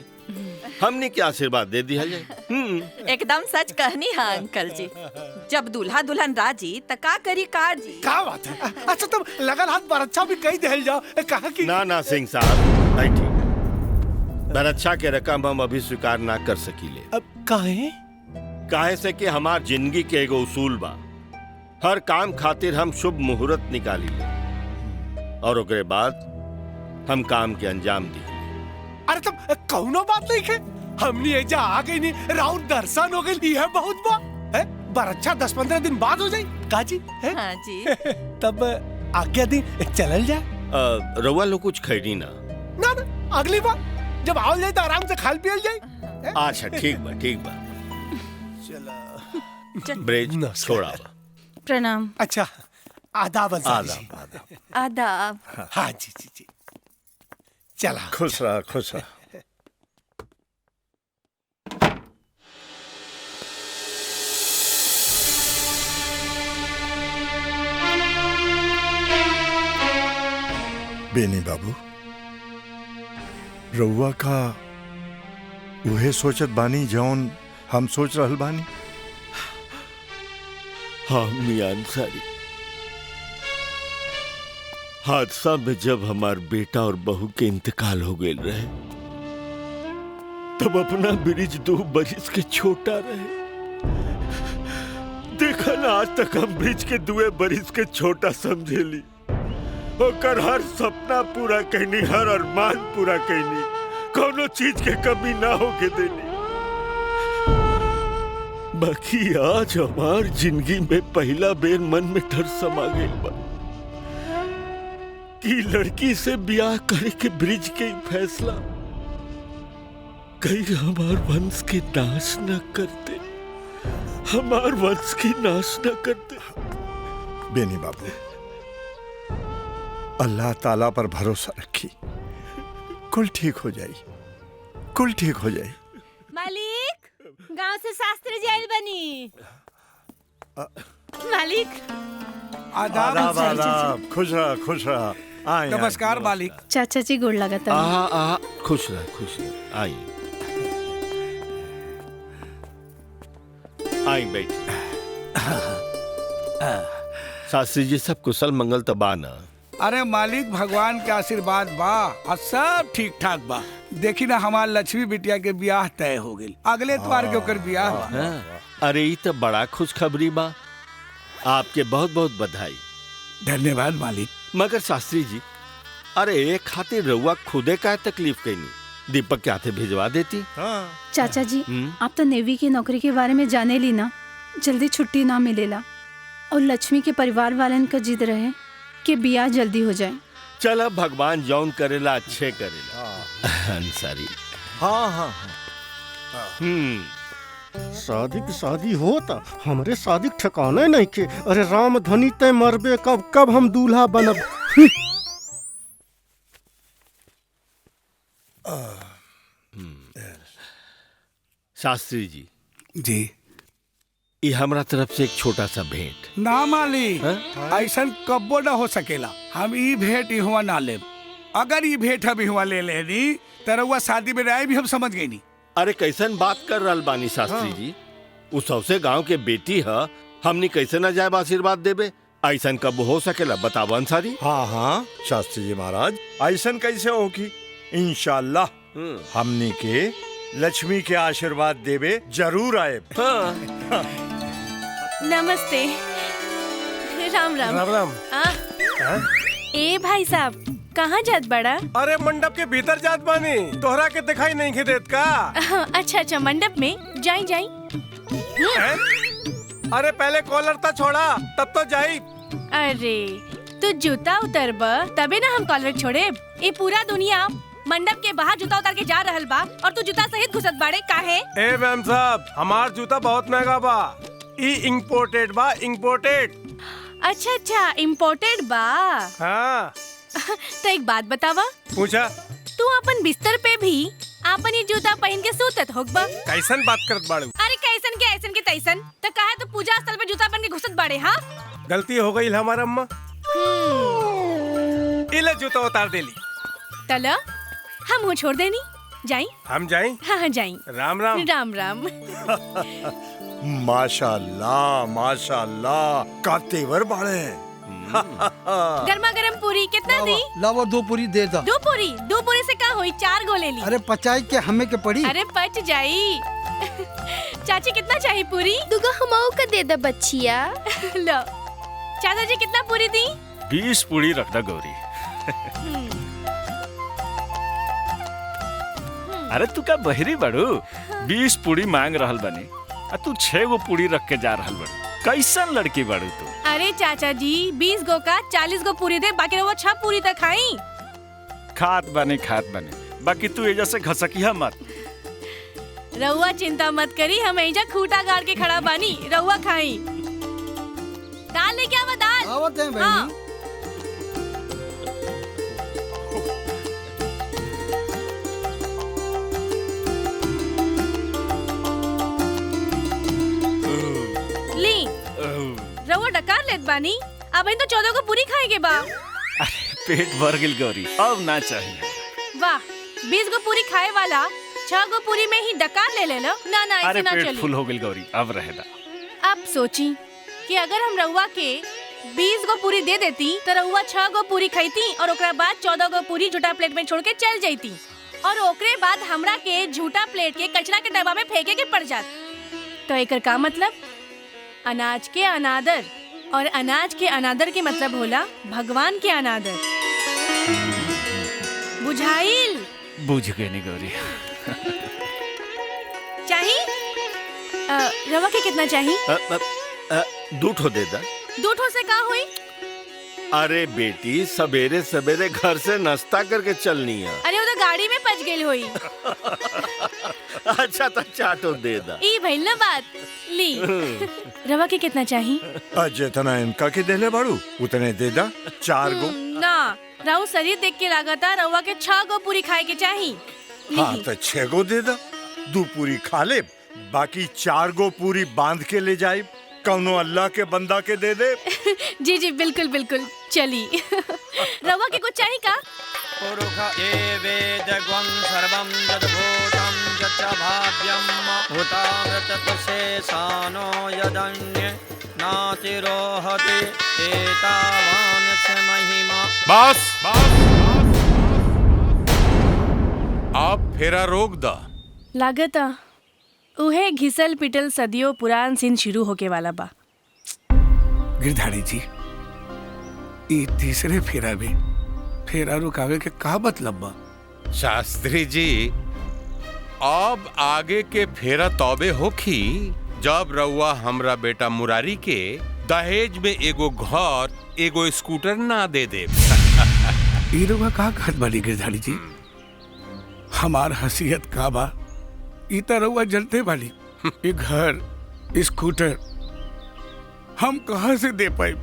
हमने क्या आशीर्वाद दे दिया जाए। एकदम सच कहनी है अंकल जी। जब दूल्हा दुल्हन राजी त का करी काजी। का बात है? अच्छा तब लगन हाथ बरच्छा भी कही दहल जाओ। कहा कि ना सिंह साहब बैठी। बरच्छा के रकम हम अभी स्वीकार ना कर सकीले। अब काहे? काहे से कि हमार जिंदगी के एगो उसूल बा, हर काम खातिर हम शुभ मुहूर्त निकाली ले और ओकरे बाद हम काम के अंजाम दी। अरे तब कौनो बात नहीं है, हमनी एजा आ गई नहीं, राउंड दर्शन हो गई है बहुत बा है। बरच्छा 10-15 दिन बाद हो जाई काजी है। हाँ जी। तब आज्ञा दी चलल जाए। रउआ लोग कुछ खैनी ना ना अगली बार जब आओ जाए तो आराम से खाल पियल जाए। अच्छा ठीक बा चला ब्रिज छोड़ा। प्रणाम। अच्छा आदाब आदाब। हाँ जी चला। खुश रहा। बेनी बाबू रउआ का उहे सोचत बानी जौन हम सोच रहल बानी। हाँ मियां अंसारी, हादसा में जब हमार बेटा और बहू के इंतकाल हो गए रहे तब अपना ब्रिज 2 बरिस के छोटा रहे। देखा ना आज तक हम ब्रिज के 2 बरिस के छोटा समझेली, ओकर हर सपना पूरा कहनी, हर अरमान पूरा कहनी, कोनो चीज के कमी ना होके देनी। बाकी आज हमार जिंदगी में पहला बेर मन में डर समा गई बा कि लड़की से ब्याह करे के ब्रिज के फैसला कहीं हमार वंश के नाश न करते, हमार वंश की नाश न करते। बेनी बाबू अल्लाह ताला पर भरोसा रखी, कुल ठीक हो जाई। मालिक गांव से शास्त्री जी आइल बनी। मालिक आदाब। खुश रहा। आए नमस्कार मालिक। चाचा जी गोड़ लगाता। खुश रहा। आई बैठ। शास्त्री जी सब कुशल मंगल तबा ना? अरे मालिक भगवान के आशीर्वाद बा और सब ठीक ठाक बा। देखी ना हमार लक्ष्मी बिटिया के ब्याह तय हो गई, अगले इतवार के ओकर ब्याह बा। अरे ये तो बड़ा खुशखबरी बा, आपके बहुत बहुत बधाई। धन्यवाद मालिक। मगर शास्त्री जी अरे एक खातिर रउआ खुदे का तकलीफ कैनी, दीपक के हाथे भिजवा देती। चाचा जी आप तो नेवी की नौकरी के बारे में जाने ली ना, जल्दी छुट्टी ना मिलेला और लक्ष्मी के परिवार वालन का जिद रहे कि ब्याह जल्दी हो जाए। चल भगवान जौन करेला अच्छे करेला। अंसारी हाँ शादी होता हमरे शादी ठिकाने नहीं के। अरे राम धनी तय मरबे कब हम दूल्हा बनब। शास्त्री जी ये हमरा तरफ से एक छोटा सा भेंट। ना मालिक ऐसा कब्बो ना हो सकेला, हम ई भेंट इहुआ ना लेब। अगर ई भेंट हम इहुआ ले लेनी तरह शादी में राय भी हम समझ गई नहीं। अरे कैसन बात कर रहल बानी शास्त्री जी, उस सबसे गांव के बेटी है, हमनी कैसे न जाए आशीर्वाद देबे? ऐसा कब हो सकेला बताओ अंसारी। हाँ शास्त्री जी महाराज ऐसा कैसे होगी? इंशाल्लाह हमनी के लक्ष्मी के आशीर्वाद देवे जरूर आए। नमस्ते। राम राम। ए भाई साहब कहाँ जात बड़ा? अरे मंडप के भीतर जात बानी, तोहरा के दिखाई नहीं के देत का? अच्छा मंडप में जाई। अरे पहले कॉलर तो छोड़ा तब तो जाई। अरे तू जूता उतरब तबे ना हम कॉलर छोड़े। ये पूरा दुनिया मंडप के बाहर जूता उतार के जा रहल बा और तू जूता सहित घुसत बाड़े काहे? ए मैम साहब हमार जूता बहुत महंगा बा, ई इंपोर्टेड बा, इंपोर्टेड। अच्छा इम्पोर्टेड बा। हाँ तो एक बात बतावा। पूछा। तू अपन बिस्तर पे भी आपन ये जूता पहन के सूतत होगबा? कैसन बात करत बाड़ू? अरे कैसन के ऐसन के तैसन तो काहे तू पूजा स्थल पे जूता पहन के घुसत बाड़े? हाँ गलती हो गई हमारा अम्मा। इले जूता उतार देली। तला हम हो छोड़ देनी जाई। हम जाई? हाँ जाई। राम राम। राम राम। माशाल्लाह माशाल्लाह का तेवर बाड़े। गर्मा गर्म पूरी कितना दी? लावा 2 पूरी दे दा। 2 पूरी से का हुई? 4 गो ले ली। अरे पचाई के हमें के पड़ी। अरे पच जाई। चाची कितना चाहिए पूरी? दुगो हमाऊ का दे दा बच्चिया। लो चाचा जी कितना पूरी दी? 20 पूरी रख दा गौरी। अरे तू का बहरी बड़ू 20 पूरी मांग रहल बनी आ तू 6 गो पूरी रख के जा रहल बड़ू। कैसन लड़की बड़ू तू? अरे चाचा जी 20 गो का 40 गो पूरी दे, बाकी वो 6 पूरी तक खाई। खात बने बाकी तू एजा से घसकिया मत। रहुआ चिंता मत करी, हम एजा खूटा गाड़ के खड़ा बानी, रहुआ खाई। दाल लेके आवा दाल। आवत है बहनी। हाँ। ली रहुआ डकार लेत बानी, अब इन तो 14 को पूरी खाएंगे बा। पेट भर गिल गौरी, अब ना चाहिए। वाह 20 गो पूरी खाए वाला 6 गो पूरी में ही डकार ले ले लो। ना ना ऐसे ना पेट चली। फुल हो गिल गौरी, अब रहेदा। अब सोची कि अगर हम रहुआ के 20 गो पूरी दे देती तो रहुआ 6 गो पूरी खाईती और ओकरा बाद 14 गो पूरी झूठा प्लेट में छोड़ के चल जाती और ओकरे बाद हमरा के झूठा प्लेट के कचरा के डब्बा में फेंके के पड़ जात। तो एकर का मतलब? अनाज के अनादर, और अनाज के अनादर के मतलब होला भगवान के अनादर। बुझाइल? बुझ गए नी गौरी। चाहिए रवा के कितना चाहिए? 2 ठो दे दा। 2 ठो से का हुई? अरे बेटी सवेरे सवेरे घर से नाश्ता करके चलनी है। अरे वो तो गाड़ी में पच गई हुई। अच्छा तो 4 ठो दे दा। ई भइल ना बात। ली रवा के कितना चाहिए? जितना इनका के देले बाड़ू उतने दे दा। 4 गो। ना राहु शरीर देख के लागता रवा के 6 गो पूरी खाए के चाहिए। हाँ तो 6 गो दे दा। 2 पूरी खा ले, बाकी 4 गो पूरी बांध के ले जाए, कौनो अल्लाह के बंदा के दे दे। जी जी बिल्कुल बिल्कुल चली। रवा के कुछ चाहिए का? वेदग्वं सर्वं यद्भूतं यच्च भाव्यं भूतामृतशेषानो यदन्ये नातिरोहति एतावानस्य महिमा। बस आप फेरा रोक दा। लागता उहे घिसल पिटल सदियों पुरान सीन शुरू होके वाला बा। गिरधारी जी ये तीसरे फेरा में फेरा रुकावे के का मतलब बा? शास्त्री जी अब आगे के फेरा तौबे होखी जब रउआ हमरा बेटा मुरारी के दहेज में एगो घर एगो स्कूटर ना दे दे। ई रुआ का कहत बानी गिरधारी जी? हमार हसीयत का बा ई त रउआ जलते बानी। ये घर स्कूटर हम कहाँ से दे पाए?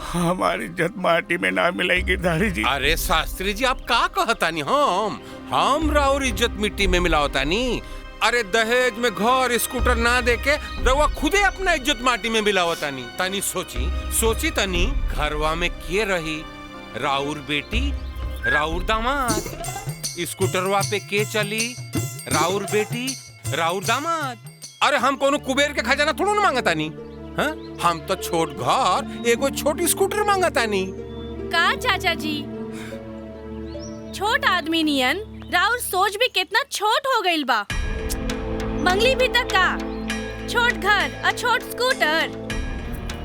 हमारी इज्जत माटी में ना मिलाई गिरधारी जी। अरे शास्त्री जी आप का कहतानी? हम राउर इज्जत मिट्टी में मिलावतानी। अरे दहेज में घर स्कूटर ना देके रउआ खुदे अपना इज्जत माटी में मिलावतानी। तनी सोची तनी घरवा में के रही? राउर बेटी, राउर दामाद। स्कूटरवा पे के चली? राउर बेटी, राउर दामाद। अरे हम कोनो कुबेर के खजाना थोड़ा ना मांगतानी। हाँ? हम तो छोट घर एगो छोटी स्कूटर मांगतानी। का चाचा जी छोट आदमी नियन राउर सोच भी कितना छोट हो गइल बा। मंगली भी तक का छोट घर और छोट स्कूटर।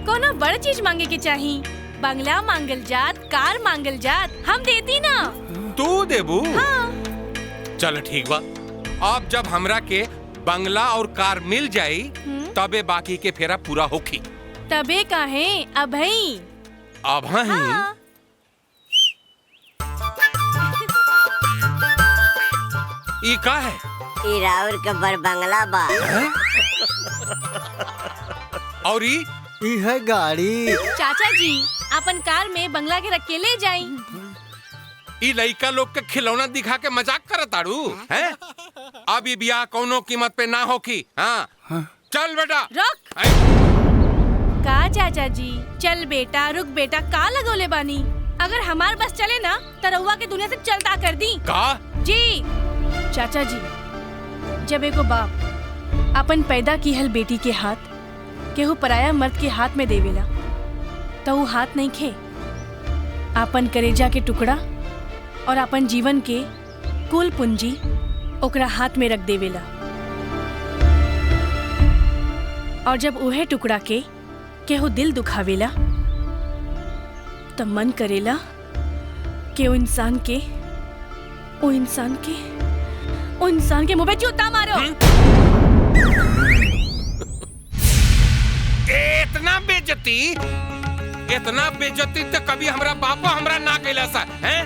कोनो बड़ चीज मांगे के चाहिए। बंगला मांगल जात, कार मांगल जात, हम देती ना। तू देबू? हाँ। चलो ठीक बा। अब जब हमरा के बंगला और कार मिल जाई तबे बाकी के फेरा पूरा होखी। तबे काहे अभई? हाँ। ई का है? ई राउर के बड़ बंगला बा। और ई है गाड़ी। चाचा जी अपन कार में बंगला के रख के ले जाई। ई लइका लोग के खिलौना दिखा के मजाक करत आड़ू हैं? अब ई बियाह कोनो कीमत पे ना होखी। हाँ चल बेटा। रुक। का चाचा जी चल बेटा रुक बेटा का लगोले बानी? अगर हमार बस चले ना तो रउआ के दुनिया से चलता कर दी। का? जी चाचा जी जब एगो बाप अपन पैदा की हल बेटी के हाथ केहू पराया मर्द के हाथ में देवेला तो वो हाथ नहीं खे, अपन करेजा के टुकड़ा और अपन जीवन के कुल पूंजी ओकरा हाथ में रख देवेला। और जब उहे टुकड़ा के केहू दिल दुखावेला तब मन करेला कि वो इंसान के मुंह पे जूता मारो। इतना बेइज्जती तो कभी हमरा बापा हमरा ना कैला सा हैं?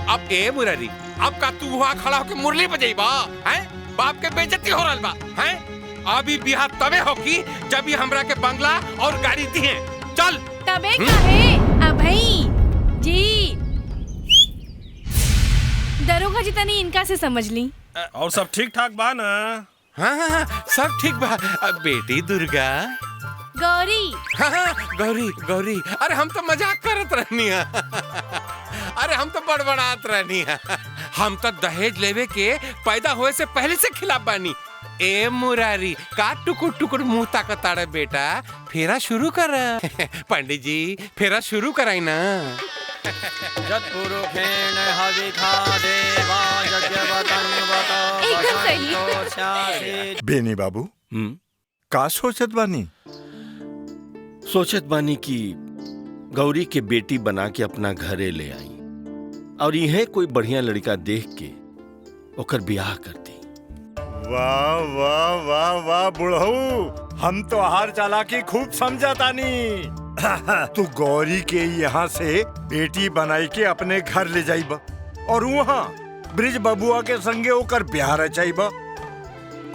अब ए मुरारी, अब का तू वहाँ खड़ा होके मुरली बजेबा हैं? बाप के बेइज्जती हो रहल बा हैं? अभी बिहार तबे होगी जब ये हमरा के बंगला और गाड़ी दिए। चल तबे काहे अभई जी, दरोगा जी तनी इनका से समझ ली। और सब ठीक ठाक बा ना? हाँ, सब ठीक बा। बेटी दुर्गा, गौरी, हाँ, गौरी, अरे हम तो मजाक करत रहनी है। अरे हम तो बड़बड़ात रहनी है। हम तो दहेज लेवे के पैदा होए से पहले से खिलाफ बानी। ए मुरारी, का टुकुर टुकुर मुंह ताकताड़े बेटा, फेरा शुरू कर। पंडित जी फेरा शुरू कराई ना। जत्पुरुषेण हविखा देवा एकदम सही। बेनी बाबू, का सोचत बानी? सोचत बानी कि गौरी के बेटी बना के अपना घरे ले आई और यह कोई बढ़िया लड़का देख के ओकर ब्याह कर दी। वाह वाह वाह वाह बुढ़ऊ, हम तो हार चालाकी खूब समझतानी। तू गौरी के यहाँ से बेटी बनाई के अपने घर ले जाइबा और वहाँ ब्रिज बबुआ के संगे होकर ब्याह रचाइबा।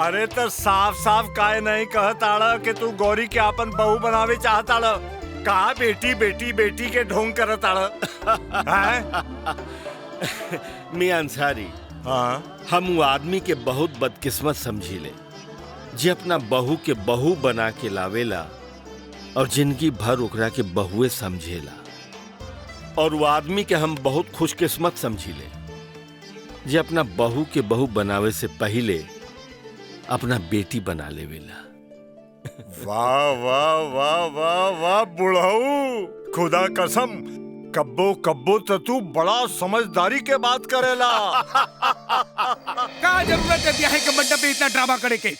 अरे तो साफ साफ काहे नहीं कहताड़ा कि तू गौरी के अपन बहू बनावे चाहताड़ा? का बेटी बेटी बेटी के ढोंग करताड़ा? मियां अंसारी, हाँ, हम वो आदमी के बहुत बदकिस्मत समझीले जे अपना बहू के बहू बना के लावेला और जिंदगी भर ओकरा के बहुए समझेला। और वो आदमी के हम बहुत खुशकिस्मत समझीले जे अपना बहू के बहू बनावे से पहले अपना बेटी बना लेवेला। वाह वाह वाह वाह वाह बुढ़ऊ, खुदा कसम कब्बो कब्बो तो तू बड़ा समझदारी के बात करेला। का जरूरत है ब्याह के मंडप में इतना ड्रामा करे के?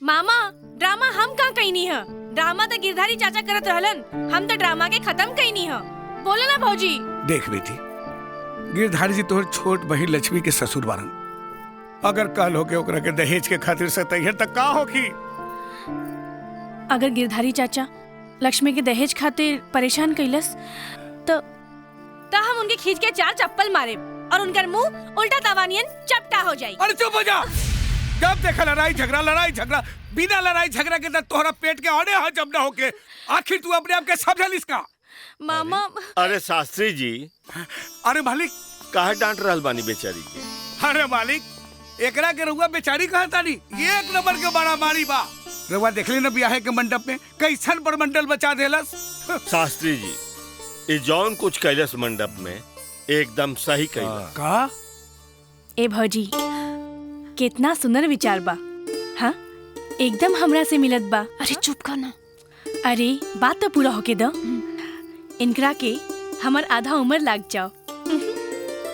मामा, ड्रामा हम कहाँ कईनी है? ड्रामा तो गिरधारी चाचा करत रहलन, हम तो ड्रामा के खत्म कईनी है। बोले ना भौजी। देख बेटी, गिरधारी जी तोहर छोट बहिन लक्ष्मी के ससुर बारन। अगर कल हो के ओकरा के दहेज के खातिर से तैयार तक का होगी? अगर गिरधारी चाचा लक्ष्मी के दहेज खातिर परेशान कैलस तो हम उनके खींच के 4 चप्पल मारे और उनका मुंह उल्टा तवानियन चपटा हो जाए। अरे चुप हो जा। जब देखा लड़ाई झगड़ा, बिना लड़ाई झगड़ा के तोहरा पेट के औने हजम न होके आखिर तू अपने आप के समझल इसका? मामा। अरे शास्त्री जी। अरे मालिक, काहे डांट रहल बानी बेचारी के? अरे मालिक, एकरा के रउआ बेचारी कहा तानी, ये एक नंबर के बड़ा मारी बा। रउआ देखली ना ब्याह के मंडप में कैसन बड़मंडल बचा देलस। शास्त्री जी, ये जौन कुछ कैलस मंडप में एकदम सही कैलस। का? ए भौजी, कितना सुंदर विचार बा। हाँ, एकदम हमरा से मिलत बा। अरे चुप कर ना। अरे बात तो पूरा होके दो। इनकरा के हमार आधा उम्र लाग जाओ।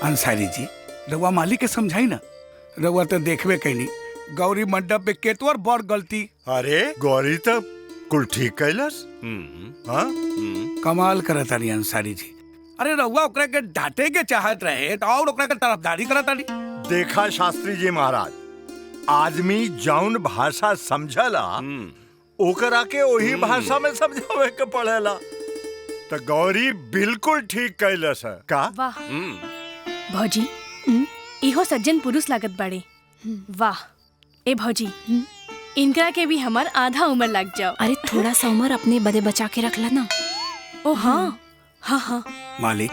अंसारी जी, रउआ मालिक के समझाई ना। रउआ तो देखबे कैनी गौरी मंडप में केतवर बड़ गलती। अरे गौरी तो कुल ठीक कैलस। हाँ, कमाल करतानी अंसारी जी। अरे रउआ ओकरा के डांटे के चाहत रहे तो और ओकरा के तरफदारी करतानी। देखा शास्त्री जी महाराज, आदमी जौन भाषा समझला ओकरा के वही भाषा में समझावे के पड़ेला। तो गौरी बिल्कुल ठीक कैलस है। का? वाह भौजी, इहो सज्जन पुरुष लागत बाड़े। वाह। ए भौजी, इनकरा के भी हमार आधा उम्र लग जाओ। अरे थोड़ा सा उम्र अपने बदे बचा के रख लेना। ओ हाँ हाँ हाँ। मालिक,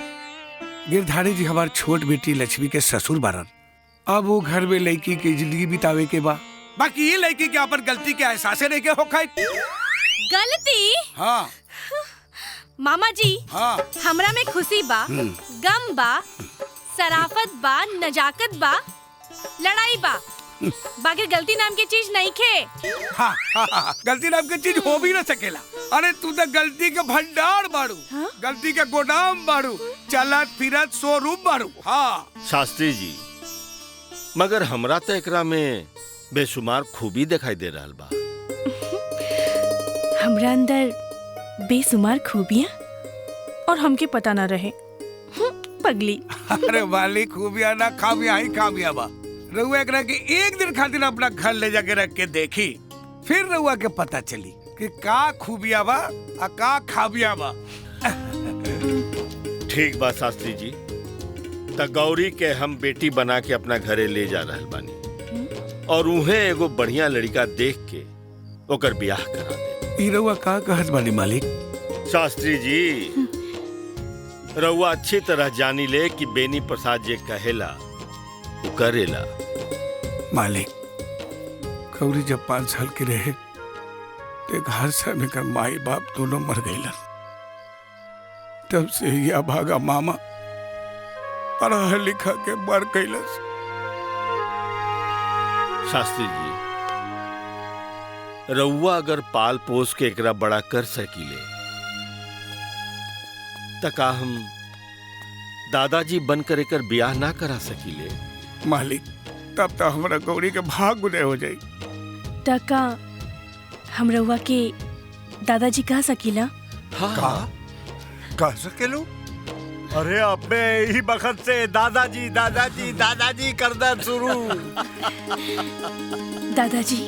गिरधारी जी हमार छोट बेटी लक्ष्मी के ससुर बारन। अब वो घर में लड़की की जिंदगी बितावे के बा। बाकी ये लड़की के अपन गलती के एहसास नहीं के हो खाई। गलती? हाँ मामा जी, हाँ, हमरा में खुशी बा, गम बा, शराफत बा, नजाकत बा, लड़ाई बा, बाकी गलती नाम की चीज नहीं खे। हाँ, हाँ, हाँ, गलती नाम की चीज हो भी ना सकेला। अरे तू तो गलती के भंडार बाड़ू, गलती के गोदाम बाड़ू, चलत फिरत शोरूम बाड़ू। हाँ शास्त्री जी, मगर हमरा तो एकरा में बेशुमार खूबी दिखाई दे रहा बा। हमरा अंदर बेसुमार खूबियाँ और हमके पता ना रहे। पगली। अरे वाली खूबियाँ ना खामियाँ ही खामियाँ बा। रउआ एकरा के एक दिन खातिर अपना घर ले जाके रख के देखी, फिर रउआ के पता चली कि का खूबियाँ बा आ का खामियाँ बा। ठीक बा शास्त्री जी, त गौरी के हम बेटी बना के अपना घरे ले जा रहल बानी और उन्हें एगो बढ़िया लड़का देख के ओकर ब्याह करा दे। ई रउआ का कहत बानी मालिक? शास्त्री जी, रउआ अच्छी तरह जानी ले कि बेनी प्रसाद जे कहेला वो करेला। मालिक, गौरी जब 5 साल की रहे तो घर से निकल माई बाप दोनों मर गईलन। तब से यह भागा मामा पढ़ा लिखा के मर गईलस। शास्त्री जी, रउआ अगर पाल पोस के एकरा बड़ा कर सकीले तका हम दादाजी बनकर एकर ब्याह ना करा सकीले। मालिक, तब तो हमारा गौरी के भाग उदय हो जाई। टका हम रउआ के दादाजी कह सकीला? हाँ कह सकेलू? अरे अबे यही बखत से दादाजी दादाजी दादाजी करना शुरू। दादाजी।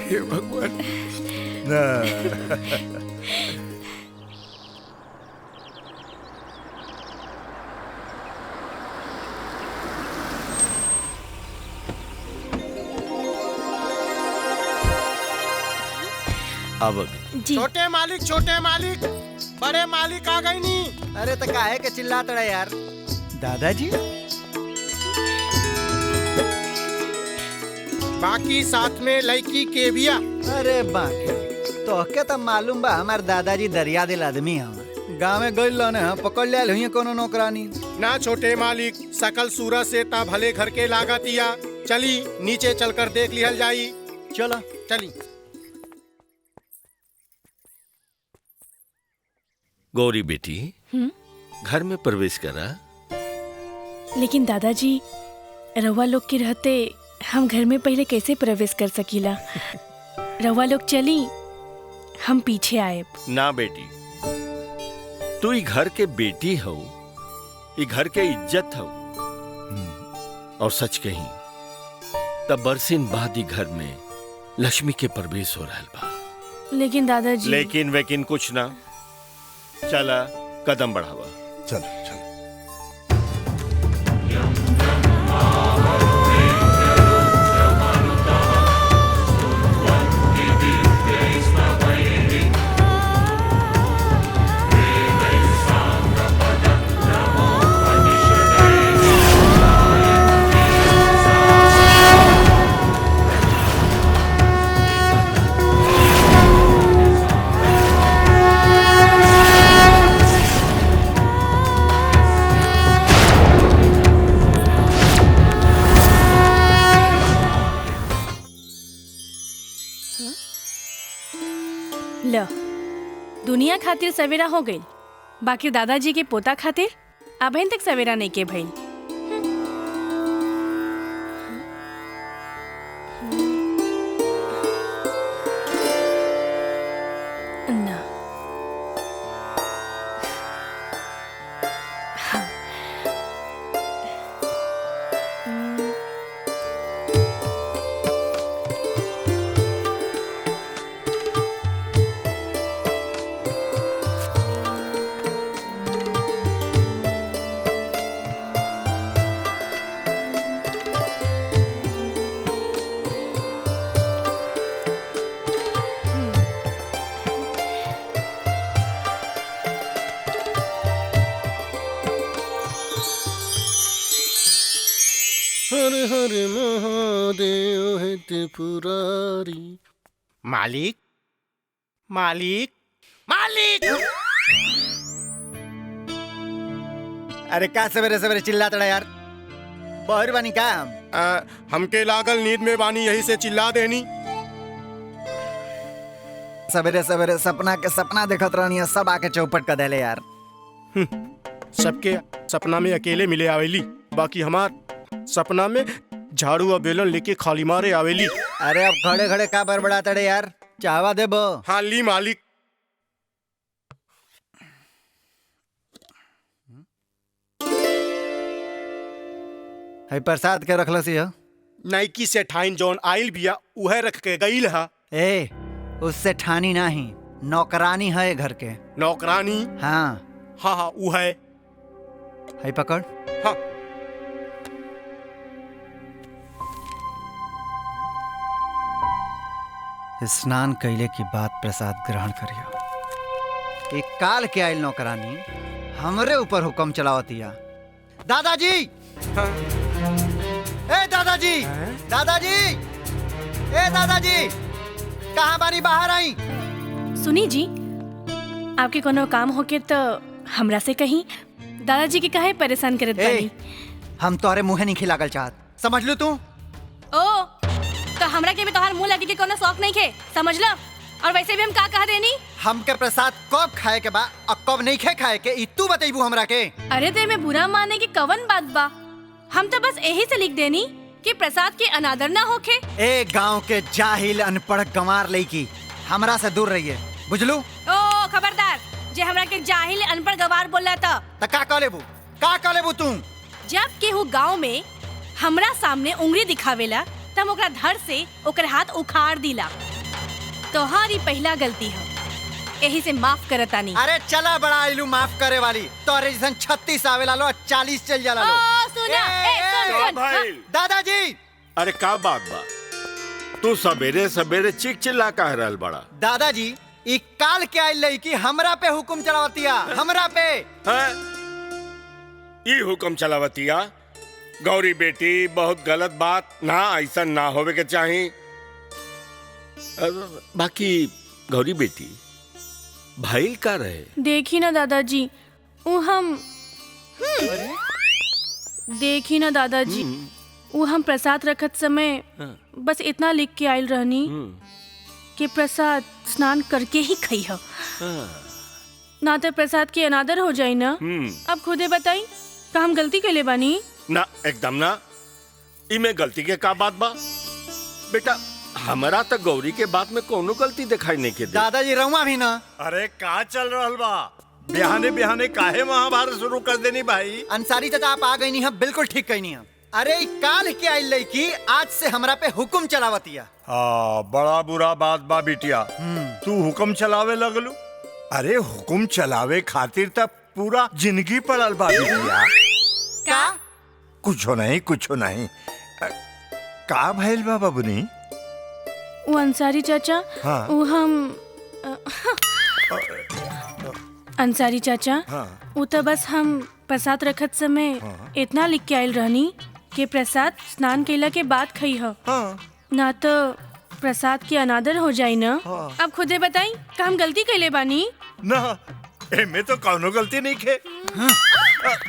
हे भगवान। अब छोटे मालिक बड़े मालिक आ गई नी। अरे तो काहे के चिल्लात रहे यार? दादाजी बाकी साथ में लड़की के बिया। अरे बाकी तो के तो मालूम बा हमार दादाजी दरिया दिल आदमी है। गाँव में गइल ने पकड़ लिया हुई कोनो नौकरानी ना। छोटे मालिक, सकल सूरत से ता भले घर के लागतिया। चली नीचे चलकर देख लिहल जाई। चलो चली। गौरी बेटी, घर में प्रवेश करा। लेकिन दादाजी, रउआ लोग के रहते हम घर में पहले कैसे प्रवेश कर सकीला? रउआ लोग चली, हम पीछे आए। ना बेटी, तू ई घर के बेटी हो, ई घर के इज्जत हो। और सच कहीं तब बरसिन बाद ही घर में लक्ष्मी के प्रवेश हो रहल बा। लेकिन दादाजी। लेकिन वेकिन कुछ ना। चला कदम बढ़ावा। चल चल। दुनिया खातिर सवेरा हो गई, बाकी दादाजी के पोता खातिर अभी तक सवेरा नहीं के भइल। ना। हाँ। हर हर महादेव है त्रिपुरारी। मालिक मालिक मालिक। अरे क्या सवेरे सवेरे चिल्लाता रहा यार? बहर बानी का हमके लागल नींद में बानी, यही से चिल्ला देनी। सवेरे सवेरे सपना के सपना देखत रहनी, सब आके चौपट कर देले यार। सबके सपना में अकेले मिले आवेली, बाकी हमार सपना में झाड़ू और बेलन लेके खाली मारे आवेली। अरे अब खड़े खड़े का बड़बड़ाते रे यार, चाहवा देबो। हाँ ली मालिक। है प्रसाद के रखल सी हो? नाइकी से ठाइन जौन आइल बिया उहे रख के गईल हा। ए उससे ठानी नहीं, नौकरानी है घर के। नौकरानी? हाँ हाँ हाँ वो है। पकड़। हाँ स्नान कैले की बात प्रसाद ग्रहण करियो। एक काल के आयल नौकरानी हमरे ऊपर हुक्म चलावतिया। दादाजी ए दादाजी, दादाजी ए दादाजी, कहाँ बानी, बाहर आई। सुनी जी, आपके कोनो काम होके तो हमरा से कहीं, दादाजी के काहे परेशान करत बानी? हम तोहरे मुँहे नहीं खिलागल चाहत, समझ लो तू। ओ तो हमरा के भी तोहार मुंह लगे के कोनो शौक नहीं खे, समझ लो। और वैसे भी हम का कहा देनी, हमके प्रसाद कब खाए के बा और कब नहीं खाए के, ई तू बतेबू हमरा के। अरे ते में बुरा माने की कवन बात बा, हम तो बस यही से लिख देनी कि प्रसाद के अनादर ना होखे। ए गांव के जाहिल अनपढ़ गंवार लईकी, हमरा से दूर रहिए, बुझलू। ओ खबरदार, जे हमरा के जाहिल अनपढ़ गंवार बोला था त का कलेबू, का कलेबू तू? जब केहू गांव में हमरा सामने उंगली दिखावेला तब ओकरा धड़ से ओकर हाथ उखाड़ दिला। तोहारी पहला गलती है, यही से माफ करतानी। अरे चला बड़ा आइलू माफ करे वाली, तोरे जैसन 36 आवेला लो 40 चल जाला लो। सुन भाई दादाजी। अरे का बात बा, तू सवेरे सवेरे चिक चिल्ला कह रहल बड़ा? दादाजी ई काल के आइल लईकी हमरा पे हुकुम चलावतिया, हमरा पे। ई हुकुम चलावतिया? गौरी बेटी बहुत गलत बात ना, ऐसा ना होवे के चाही। बाकी गौरी बेटी भाई का रहे? देखी ना दादाजी, वो हम देखी ना दादाजी, वो हम प्रसाद रखत समय बस इतना लिख के आयल रहनी कि प्रसाद स्नान करके ही खई हो, ना तो प्रसाद की अनादर हो जाए ना। अब खुदे बताई का हम गलती के ले बानी? ना एकदम ना, इमे गलती के का बात बा बेटा? हमारा तो गौरी के बात में कोनो गलती दिखाई नहीं के दे। दादाजी रहुआ भी ना। अरे का चल रहल बा? बिहाने बिहाने काहे महाभारत शुरू कर देनी भाई? अंसारी चाचा आप आ गई नहीं, हम बिल्कुल ठीक कही नहीं। अरे काल के आइल लईकी आज से हमरा पे हुकुम चलावतिया। हाँ बड़ा बुरा बात बा बिटिया, तू हुकुम चलावे लगलू। अरे हुकुम चलावे खातिर तब पूरा जिंदगी पड़ल बा बिटिया। का? कुछो नहीं कुछो नहीं। का भइल बा बबुनी? वो अंसारी चाचा, हाँ। वो हम अंसारी चाचा, वो तो बस हम प्रसाद रखत समय इतना लिख के आयल रहनी कि प्रसाद स्नान केला के बाद खई हो, ना तो प्रसाद की अनादर हो जाए ना। अब खुदे बताई का हम गलती कैले बानी? ना एमे तो कौनो गलती नहीं खे।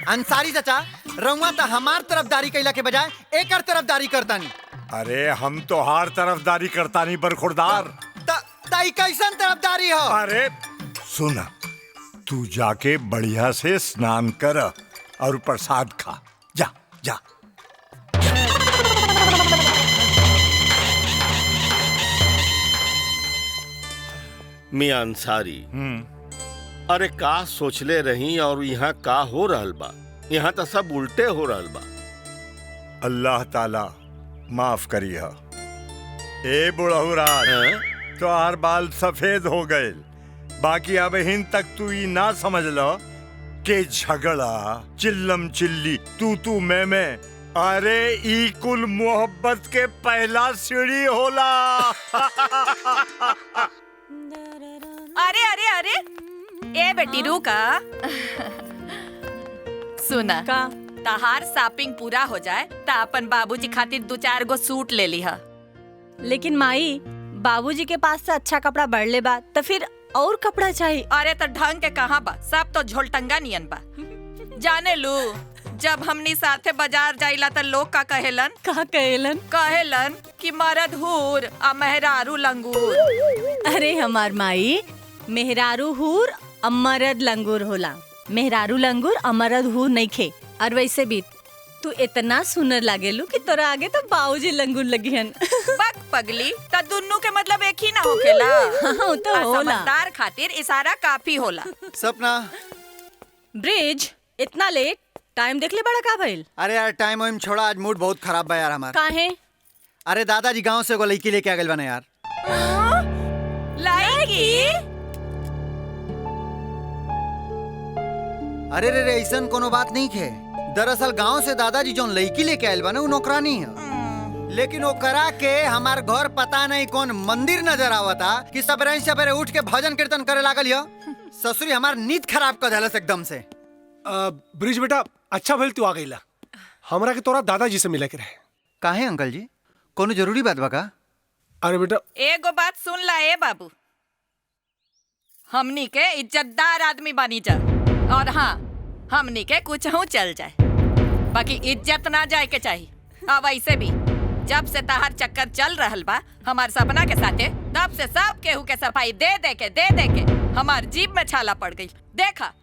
अंसारी चाचा रहुआ तो हमार तरफदारी कैला के बजाय एकर तरफदारी करतानी। अरे हम तो हर तरफदारी करता नहीं बरखुरदार। ताई कैसन तरफदारी हो? अरे सुन, तू जाके बढ़िया से स्नान कर और प्रसाद खा, जा जा। मियां अंसारी, अरे का सोचले रही और यहाँ का हो रहल बा? यहाँ तो सब उल्टे हो रहल बा। अल्लाह ताला माफ करिए। ए बुढ़ऊ राज, तो हर बाल सफेद हो गए, बाकी अब हिन तक तू ही ना समझ लो के झगड़ा चिल्लम चिल्ली तू मैं अरे ई कुल मोहब्बत के पहला सीढ़ी होला। अरे अरे अरे ए बेटी रुका। सुना का तहार शॉपिंग पूरा हो जाए ता अपन बाबूजी खातिर 2-4 गो सूट ले लिहा। लेकिन माई बाबूजी के पास से अच्छा कपड़ा बढ़ले बा, तो फिर और कपड़ा चाहिए। अरे तो ढंग के कहाँ बा, सब तो झोलटंगा नियन बा। जाने लू जब हमनी साथे बाजार जाइला त लोग का कहेलन? का कहेलन? कहेलन कि मरद हूर आ मेहरारू लंगूर। अरे हमार माई, मेहरारू हूर अमरद लंगूर होला, मेहरारू लंगूर अमरद हूर नहीं खे। और वैसे भी तू इतना सुनर लागेलू कि तोरा आगे तो बाऊजी लंगूर लगिहन। बक पगली, त दुन्नु के मतलब एक ही ना होखेला। हाँ, तो आ होला। समझदार खातिर इशारा काफी होला। सपना ब्रिज, इतना लेट? टाइम देख ले बड़ा का भइल? अरे यार टाइम वाइम छोड़ा, आज मूड बहुत खराब बा यार हमारा। काहे? अरे दादाजी गांव से एगो लड़की लेके आ गइल बना यार। लड़की? अरे रे ऐसन कोनो बात नहीं खे। दरअसल गांव से दादाजी जोन लड़की लेके आयल बने उ नौकरानी है, लेकिन वो करा के हमार घर पता नहीं कौन मंदिर नजर आवता कि सबेरे सबेरे उठ के भजन कीर्तन करे लागल यो। ससुरी हमार नींद खराब कर देलस एकदम से। ब्रिज बेटा, अच्छा भइल तू आ गइला। हमरा के तोरा दादाजी से मिले के रहे। काहे अंकल जी, कोनो जरूरी बात बा का? अरे बेटा, एगो बात सुन ला ए बाबू, हमनी के इज्जतदार आदमी बनी जा, और हाँ हमनी के कुछ हो चल जाए, बाकी इज्जत ना जाए के चाहिए। अब ऐसे भी जब से ताहर चक्कर चल रहल बा हमार सपना के साथे, तब से सब केहू के सफाई दे दे के हमार जीभ में छाला पड़ गई। देखा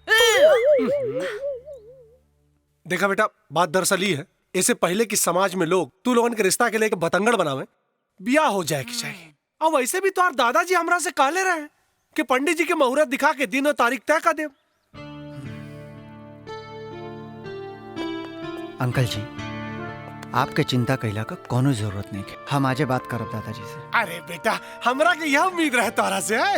देखा बेटा, बात दरअसल ये है, इससे पहले कि समाज में लोग तू लोगन के रिश्ता के लेके बतंगड़ बनावे, ब्याह हो जाए कि चाहिए। अब वैसे भी तो दादाजी हमरा से कहले रहे कि पंडित जी के मुहूर्त दिखा के दिन और तारीख तय कर दे। अंकल जी, आपके चिंता कैला का कोनो जरूरत नहीं है, हम आजे बात करब दादाजी से। अरे बेटा, हमरा के यह उम्मीद रहे तोरा से है।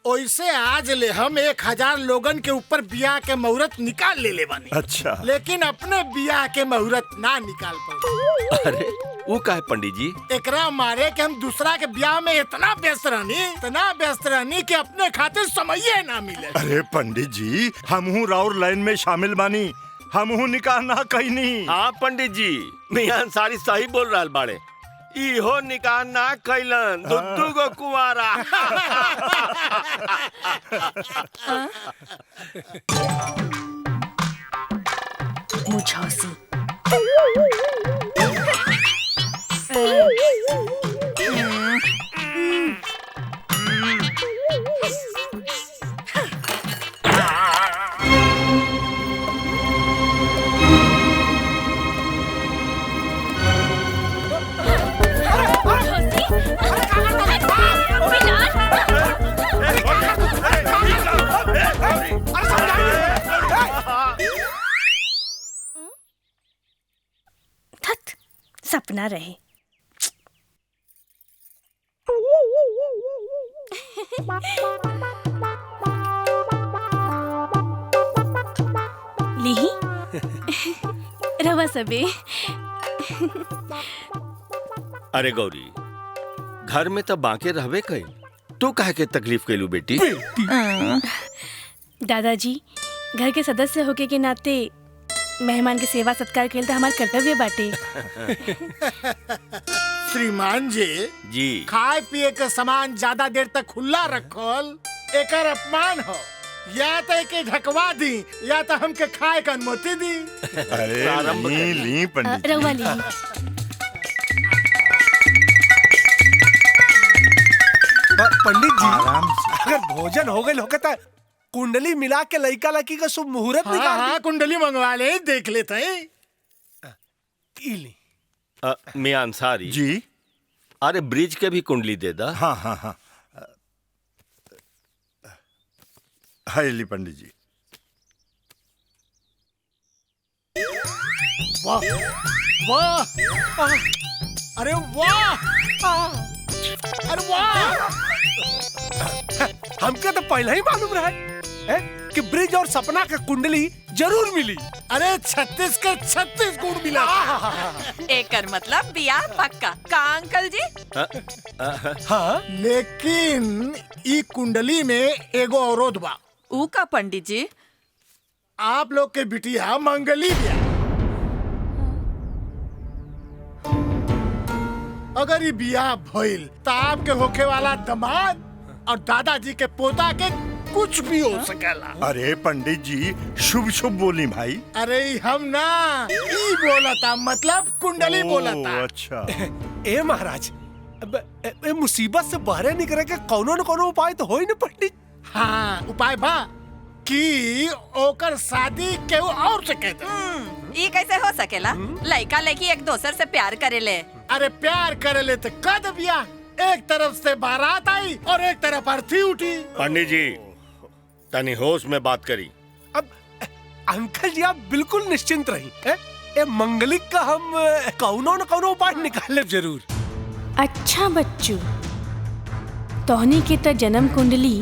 ओइसे आज ले हम 1000 लोगन के ऊपर बियाह के मुहूर्त निकाल ले बानी। अच्छा। लेकिन अपने बियाह के मुहूर्त ना निकाल पाए। अरे वो का है पंडित जी? एकरा मारे के हम दूसरा के ब्याह में इतना व्यस्त रहनी कि अपने खातिर समय ना मिले। अरे पंडित जी, हमहू राउर लाइन में शामिल बानी, हमहू निकाह ना कहीं। हाँ पंडित जी, मियां अंसारी सही बोल रहा बाड़े। इहो निकाह ना कैलन, दुद्दू गो कुंवारा। मुझौसी। सपना रहे। लीही रवा सबे। अरे गौरी, घर में तो बाके रहबे कई, तू काहे के तकलीफ कैलू बेटी? दादाजी, घर के सदस्य होके के नाते मेहमान के सेवा सत्कार के लिए हमार कर्तव्य बाटे। श्रीमान जी, खाए पिए के सामान ज्यादा देर तक खुला रखल एकर अपमान हो। या तो एके ढकवा दी या तो हमके खाए के अनुमति दी। अरे ली पंडित रउआ ली। पंडित जी, अगर भोजन हो गए होता कुंडली मिला के लड़का लड़की का शुभ मुहूर्त निकाल। हाँ, कुंडली मंगवा ले, देख लेते हैं। मियां अंसारी जी, अरे ब्रिज के भी कुंडली दे दा। हाँ हाँ हाँ, हाय ली पंडित जी। वाह वाह, अरे वाह, अरे वाह। हमके तो पहले ही मालूम रहा है कि ब्रिज और सपना का कुंडली जरूर मिली। अरे 36 के 36 गुण मिला। एकर मतलब बियाह पक्का का अंकल जी? हाँ, लेकिन ई कुंडली में एगो अवरोध बा। ऊ का पंडित जी? आप लोग के बिटिया मंगली बिया। अगर ये बियाह भइल तो आपके होखे वाला दामाद और दादाजी के पोता के कुछ भी हो सकेला। अरे पंडित जी शुभ शुभ बोली भाई। अरे हम ना ई बोलता मतलब कुंडली बोलता। अच्छा। ए महाराज मुसीबत से बाहर निकले के कौनो न कौनो उपाय तो हो ही न पंडित। हाँ उपाय बा कि ओकर शादी केहू और से कह दे। ये कैसे हो सकेला? लड़का लड़की एक दूसरे से प्यार करेले। अरे प्यार करेले तो कद बिया, एक तरफ से बारात आई और एक तरफ अर्थी उठी। पंडित जी तनी होश में बात करी। अब अंकल जी आप बिल्कुल निश्चिंत रही ए मंगलिक का हम कौनो न कौनो उपाय निकाल ले जरूर। अच्छा बच्चू, तोहनी के त जन्म कुंडली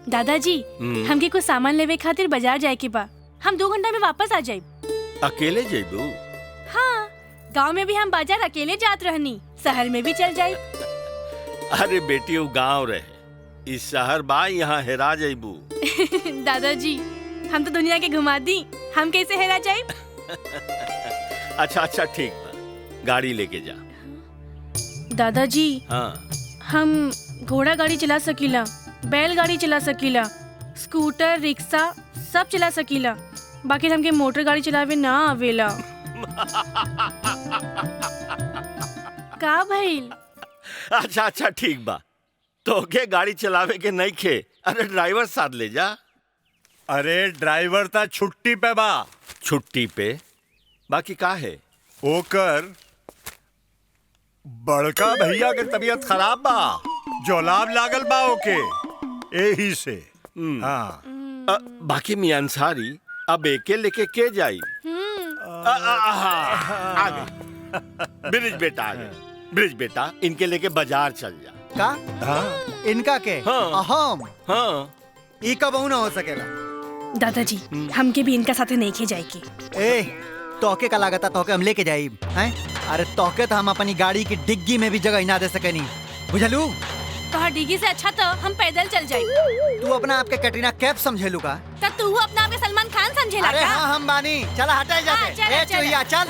दादाजी हमके कुछ सामान लेवे खातिर बाजार जाए के बा। हम 2 घंटा में वापस आ जाए। अकेले जेबू? हाँ, गांव में भी हम बाजार अकेले जात रहनी, शहर में भी चल जाए। अरे बेटी वो गाँव रहे, इस शहर बा यहाँ हेरा जेबू। दादाजी हम तो दुनिया के घुमा दी, हम कैसे हेरा जाए? अच्छा अच्छा ठीक बा, गाड़ी लेके जा। दादाजी हाँ हम घोड़ा गाड़ी चला सकीला, बैलगाड़ी चला सकीला, स्कूटर रिक्शा सब चला सकीला, बाकी हमके मोटर गाड़ी चलावे ना आवेला। का भइल? अच्छा अच्छा ठीक बा, तो के गाड़ी चलावे के नहीं खे, अरे ड्राइवर साथ ले जा। अरे ड्राइवर ता छुट्टी पे बा। छुट्टी पे? बाकी का है? ओकर बड़का भैया के तबीयत खराब बा, जोलाब लागल बा ओके, यही से। हाँ बाकी मियां अंसारी अब एके लेके के जाई? आ गई ब्रिज बेटा, आ गई ब्रिज बेटा, इनके लेके बाजार चल जा। का? हाँ। इनका के? हाँ। हम? हाँ। ई कब ना हो सकेला। दादाजी हमके भी इनका साथे नहीं खे जाएगी। ए तोके का लागता तोके हम लेके जाई हैं? अरे तोके तो हम अपनी गाड़ी की डिग्गी में भी जगह ना दे सके नहीं, बुझलू? कहा डिग्गी से अच्छा तो हम पैदल चल जाए। तू अपना आपके कटरीना कैफ समझेलू का? तो तू अपना आपके सलमान खान समझेला अरे का? हाँ हम बानी, चला हटाई जाके। ए चुहिया चल।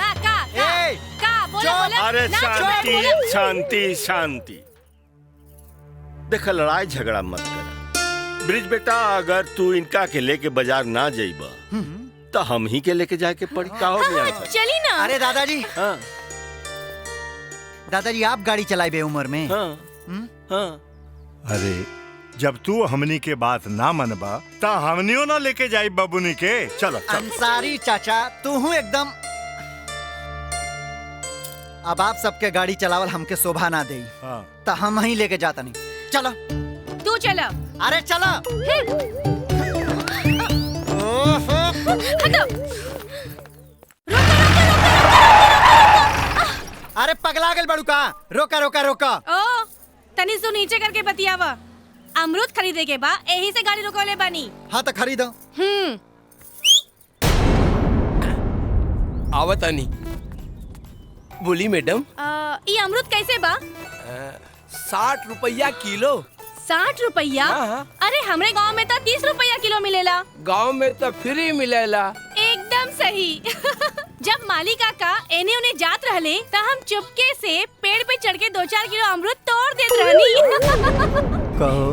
का बोला बोला? अरे शांति शांति शांति, देख लड़ाई झगड़ा मत कर। ब्रिज बेटा अगर तू इनका के लेके बाजार ना जाइबा तो हम ही के लेके जाके पड़ी। का हो गया? चली ना। अरे दादाजी, हाँ दादाजी आप गाड़ी चलाई बे उम्र में। हाँ हाँ। अरे जब तू हमनी के बात ना मनबा ता हमनियो ना लेके जाई बबुनी के। चलो अंसारी चाचा तू हूँ एकदम। अब आप सबके गाड़ी चलावल हमके शोभा ना दे, तो हम ही लेके जाता नहीं। चलो तू चला। अरे चलो। अरे पगला गल बड़ू का? रोका रोका रोका। ओ तनी सु नीचे करके बतियावा। अमरूद खरीदे के बा, यही से गाड़ी रोकोले बानी। हाँ तो खरीदो। आवतानी। बोली मैडम। ये अमरूद कैसे बा? 60 रुपया किलो। 60 रुपया? अरे हमरे गांव में तो 30 रुपया किलो मिलेला। गांव में तो फ्री मिलेला। एकदम सही। जब माली काका एने उन्हें जात रहले तो हम चुपके से पेड़ पे चढ़ के 2-4 किलो अमरूद तोड़ देत रहनी। कहो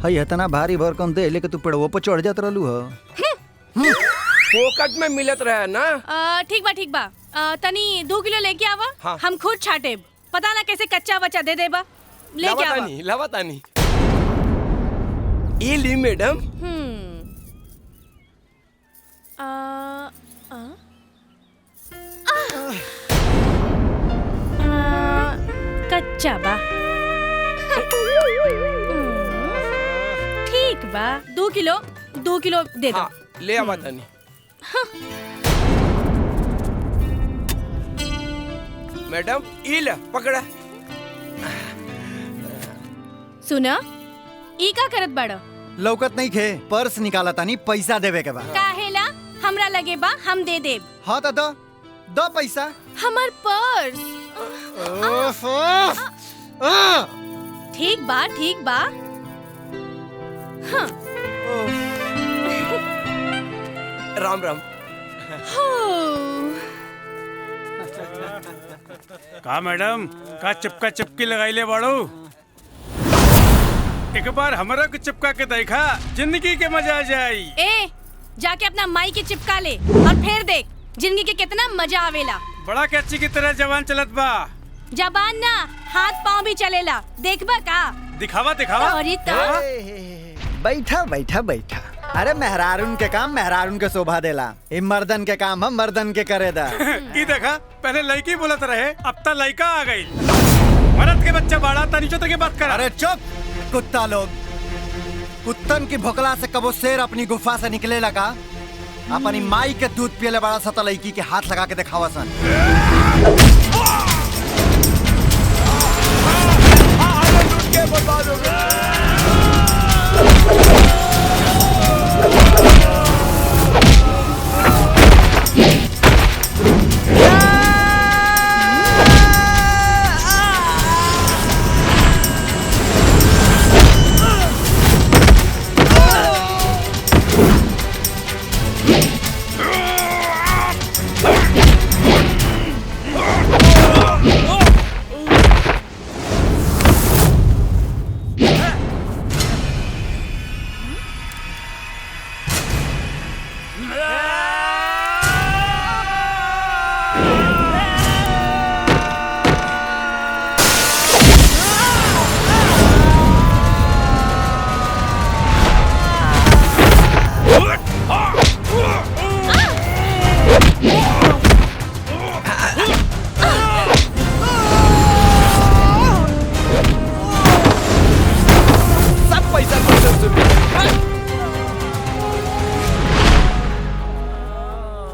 हई इतना भारी भरकम दे लेके तू पेड़वो पे चढ़ जात रहलू ह। फोकट में मिलत रहे ना। ठीक बा तनी 2 किलो लेके आवा। हाँ। हम खुद छाटे, पता ना कैसे कच्चा बच्चा दे देबा। लेके आवा। लवतानी ये ली मैडम। कच्चा बा। ठीक बा 2 किलो दे दो। ले आवा तानी। मैडम ई ले पकड़ा। सुना ई का करत बाड़ा? लौकत नहीं खे, पर्स निकाला तानी, पैसा देवे के बा। काहेला? हमरा लगे बा हम दे देब। हाँ तो दो पैसा। हमर पर्स। ठीक बा। हाँ। राम राम। का मैडम का चिपका चिपकी लगाइले बाड़ू? एक बार हमरा के चिपका के देखा, जिंदगी के मजा आ जाई। ए जाके अपना माई के चिपका ले और फिर देख जिंदगी के कितना मजा आवेला। बड़ा कैची की तरह जवान चलत बा। जबान ना, हाथ पाँव भी चलेला, देखबा का? दिखावा दिखावा। अरे बैठा बैठा बैठा। अरे मेहरारून के काम मेहरारून के शोभा देला, ई मर्दन के काम हम मर्दन के करे दा। ई देखा, पहले लड़की बोलत रहे, अब तक लड़का आ गई। मर्द के बच्चा बाड़ा तनी चोत के बात कर। अरे चुप कुत्ता लोग। कुत्तन की भोकला से कबो शेर अपनी गुफा से निकले लगा। अपनी माई के दूध पियले बड़ा सा लड़की के हाथ लगा के दिखावा सन।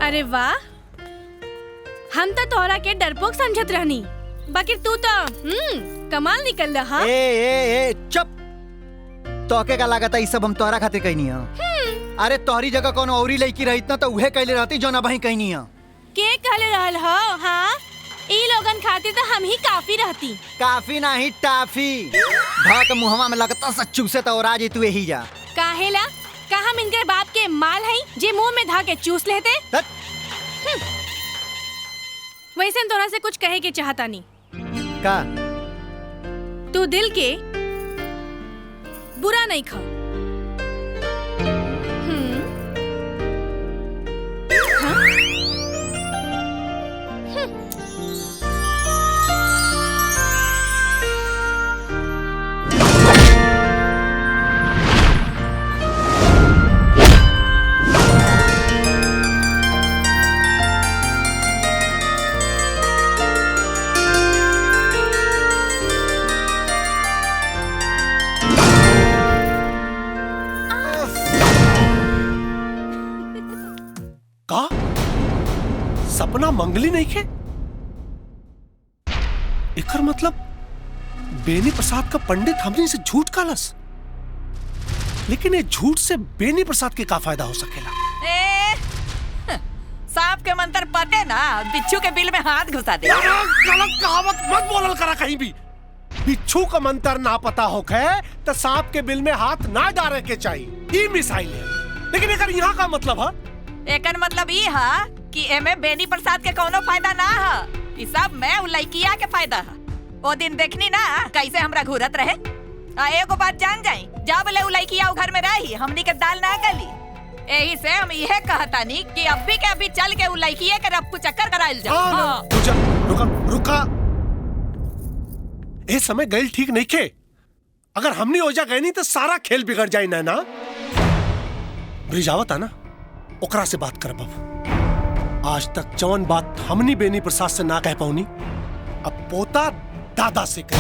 अरे वाह, हम तो तोहरा के डरपोक समझत रहनी, बाकी तू तो कमाल निकल रहा। ए चुप। तोके का लागत है, सब हम तोहरा खातिर कहनी है। अरे तोहरी जगह कौन औरी लड़की रहित ना तो उहे कहले रहती जो ना भाई कहनी है। के कहले रहल हो? हाँ, ई लोगन खातिर तो हम ही काफी रहती। काफी नहीं टाफी। भाग मुहवा में लगता सच्चू से तो और तू यही जा। काहेला? का हम इनके बाप के माल हैं जे मुंह में धा के चूस लेते? वैसे तोरा से कुछ कहे के चाहता नहीं। का? तू दिल के बुरा नहीं खा। सपना मंगली नहीं खे? एकर मतलब बेनी प्रसाद का पंडित हमने से झूठ कालस। लेकिन ये झूठ से बेनी प्रसाद के का फायदा हो सकेला? सांप के मंत्र पते ना, बिच्छू के बिल में हाथ घुसा दे। गलत कहावत मत बोलल करा कहीं भी। बिच्छू का मंत्र ना पता होखे तो सांप के बिल में हाथ ना डाले के चाहिए। ई मिसाइल है। लेकिन एकर यहाँ का मतलब है? एकर मतलब ई है कि एमे बेनी प्रसाद के कोनो फायदा ना है। ई सब मैं उ लइकिया के फायदा है। ओ दिन देखनी ना कैसे हमरा घूरत रहे। एगो बात जान जाई, जब ले उ लइकिया घर में रही हमनी के दाल ना गली। यही से हम इहे कहतानी कि अभी के अभी चल के उ लइकिया के रफ्फू चक्कर कराइल जा। रुका। ए समय गैल ठीक नहीं खे। अगर हमनी ओजा गए नहीं तो सारा खेल बिगड़ जाए ना। ब्रिजावत आना ओकरा से बात कर बाबू। आज तक जवन बात हमनी बेनी प्रसाद से ना कह पाऊनी, अब पोता दादा से कह।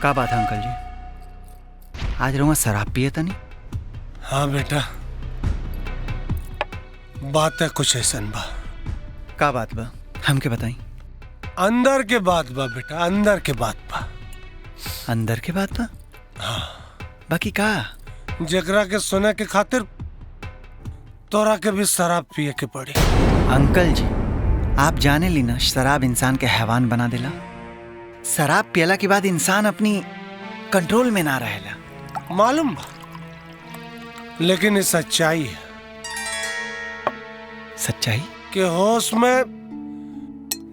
का बात है अंकल जी? आज रुआ शराब पिए तनी? हाँ बेटा, बात है कुछ ऐसा बा। का बात बा? हमके बताई। अंदर के बात बा बेटा, अंदर के बात बा। अंदर के बात बा? हाँ। बाकी का? जकरा के सुने के खातिर तोरा के भी शराब पिए के पड़ी। अंकल जी, आप जाने ली ना शराब इंसान के हैवान बना देला। शराब पियला के बाद इंसान अपनी कंट्रोल में ना रहेला। मालूम बा, लेकिन ये सच्चाई है। सच्चाई कि होश में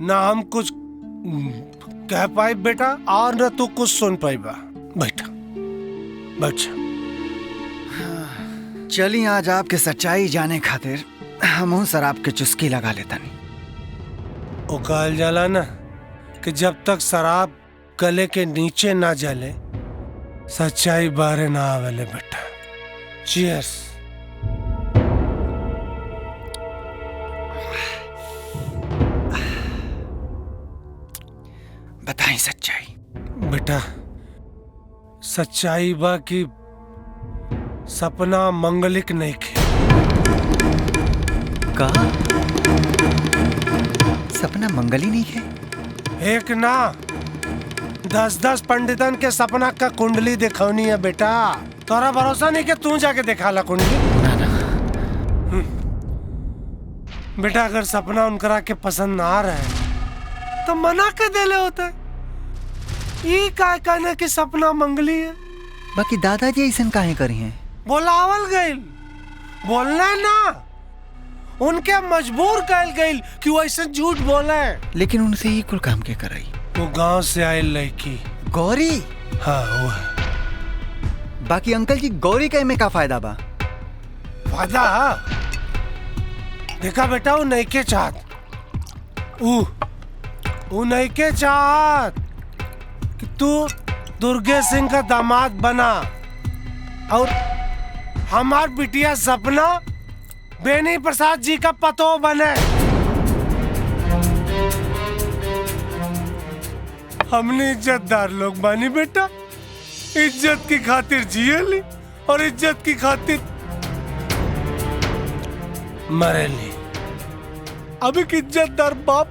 ना हम कुछ कह पाई बेटा और न तू कुछ सुन पाई बा। बैठा बैठ। चलिए आज आपके सच्चाई जाने खातिर हम शराब के चुस्की लगा लेता नहीं। वो कहल जाला ना कि जब तक शराब गले के नीचे ना जले सच्चाई बाहर ना आवेले बेटा। चीयर्स। बताएं सच्चाई। बेटा सच्चाई बा कि सपना मंगलिक नहीं खे। का सपना मंगली नहीं है? एक ना 10-10 पंडितन के सपना का कुंडली दिखौनी है बेटा। तोरा भरोसा नहीं कि तू जाके दिखा ला कुंडली? बेटा अगर सपना उनकरा के पसंद ना आ रहा है तो मना के देले होता है। ये काय कहने की सपना मंगली है। बाकी दादाजी ऐसा काहे करी हैं? बोलावल गइल, बोलना ना, उनके मजबूर कल गइल कि वो ऐसे झूठ बोले। लेकिन उनसे ही कुल काम के कराई। वो गांव से आए लड़की गौरी। हाँ वो है। बाकी अंकल जी गौरी का में का फायदा बा? फायदा देखा बेटा, वो नहीं के चाहत, वो नहीं के चाहत कि तू दुर्गे सिंह का दामाद बना और हमार बिटिया सपना बेनी प्रसाद जी का पतो बने। हमने इज्जतदार लोग बानी बेटा, इज्जत की खातिर जिए ली और इज्जत की खातिर मरे ली। अब एक इज्जतदार बाप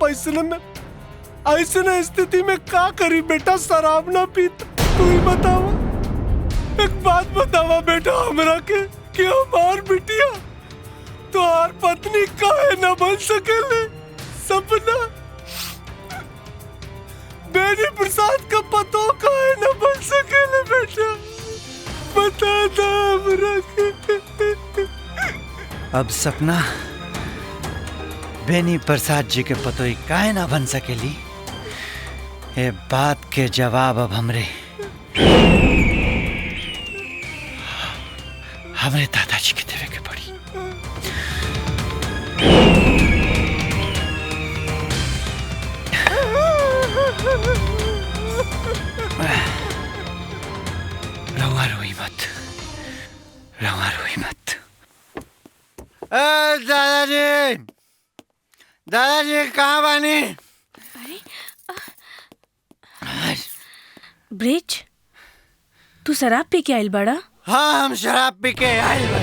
ऐसे स्थिति में क्या करी बेटा? शराब ना पीता। तू ही बतावा, एक बात बतावा बेटा हमरा के कि हमार बिटिया तुहार पत्नी काहे न बन सकेले? सपना बेनी प्रसाद का पतो काहे न बन सकेले बेटा? बता दो हमरा के। अब सपना बेनी प्रसाद जी के पतोई काहे ना बन सकेली? ये बात के जवाब अब हमरे दादाजी के देवे के पड़ी। रवा रोई मत, रवा रोई मत। दादाजी, दादाजी कहाँ बानी? ब्रिज, तू शराब पी के आइल बड़ा? हाँ हम शराब पी के आइल बा।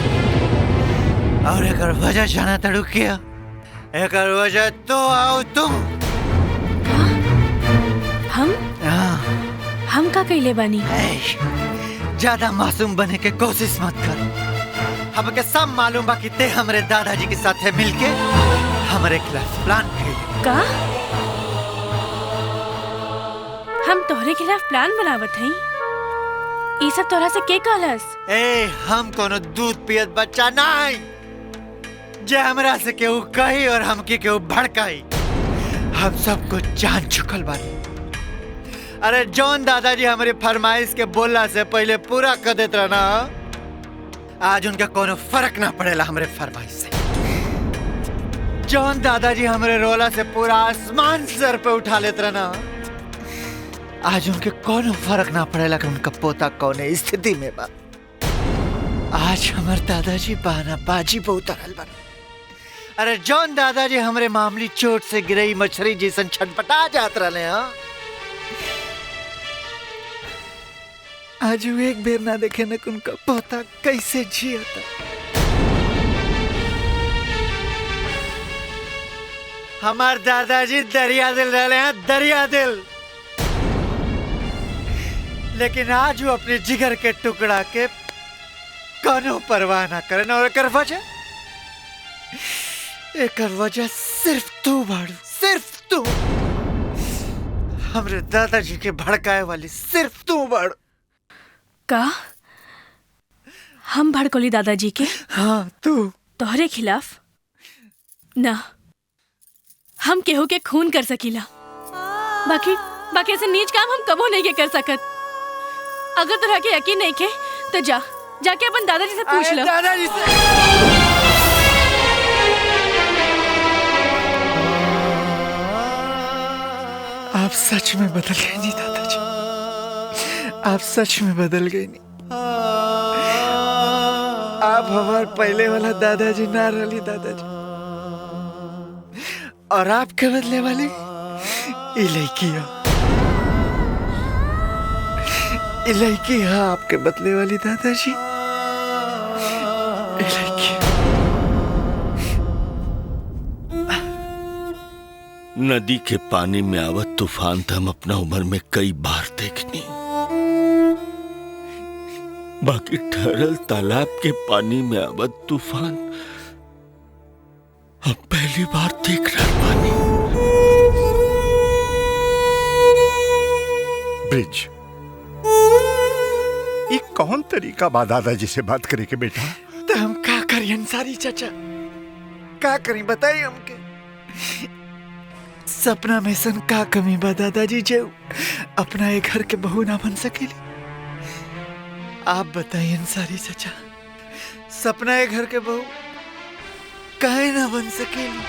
और एक वजह जाना तड़ू किया, एक वजह तो आओ तुम। हम का कइले बानी? ज्यादा मासूम बने के कोशिश मत कर। हमके सब मालूम बा कि ते हमरे दादाजी के साथ मिलके हमरे खिलाफ प्लान कइले। का? हम तोहरे खिलाफ प्लान बनावत हई? ये सब तोहरा से के कहलस? हम कोनो दूध पियत बच्चा नहीं जे हमरा से केहू कही और हमके केहू भड़काई। हम सब कुछ जान चुकल बानी। अरे जौन दादाजी हमारी फरमाइश के बोलला से पहले पूरा कर देत रहना, आज उनका कोनो फर्क ना पड़ेला हमरे फरमाइश से। जौन दादाजी हमरे रोला से पूरा आसमान सर पे उठा लेत रहना, आज उनके कोनो फर्क ना पड़ेला कि उनका पोता कौने स्थिति में बा। आज हमार दादाजी बहाना बाजी पे उतरल बा। अरे जौन दादाजी हमरे मामूली चोट से गिरई मछली जैसन छटपटा जात रहले, आज वो एक बेर ना देखे न उनका पोता कैसे जियता। हमार दादाजी दरिया दिल रहले हैं, दरिया दिल। लेकिन आज वो अपने जिगर के टुकड़ा के कोनो परवाह ना करे। और एकर वजह एकर वजह सिर्फ तू बाड़ू, सिर्फ तू। हमरे दादाजी के भड़काए वाली सिर्फ तू बाड़ू। का हम भड़कोली दादाजी के? हाँ तू। तोहरे खिलाफ ना, हम केहू के खून कर सकीला, बाकी ऐसे नीच काम हम कबो नहीं के कर सकत। अगर तोरा के यकीन नहीं के तो जाके अपन दादाजी से पूछ लो। दादाजी से आप सच में बदल गए नहीं दादाजी, आप सच में बदल गए नहीं। आप हमारे पहले वाला दादाजी ना रही दादाजी, और आपके बदले वाली इलाकी हो, इलाकी है आपके बदले वाली दादाजी, इलाकी। नदी के पानी में आवत तूफान तो हम अपना उम्र में कई बार देखनी, बाकी ठहरल तालाब के पानी में आवत तूफान अब पहली बार देख रहा पानी। ब्रिज, ये कौन तरीका बा दादाजी से बात करे के बेटा? तो हम क्या करें अंसारी चाचा, क्या करें बताइए हमके। सपना में सन का कमी बा दादाजी जो अपना एक घर के बहू ना बन सकेली? आप बताइए अंसारी चाचा, सपना एक घर के बहू काहे ना बन सकेली?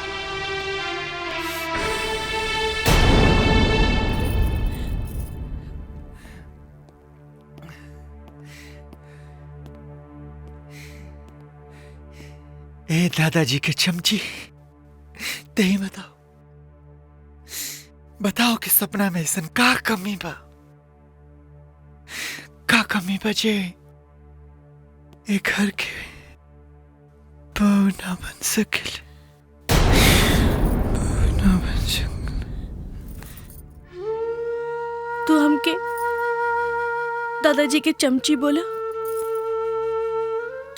ए दादाजी के चमची, ते ही बताओ कि सपना में ऐसा का कमी बा, का कमी बचे एक घर के बहू ना बन सके, बहू ना बन सके। तू हमके दादाजी के चमची बोला,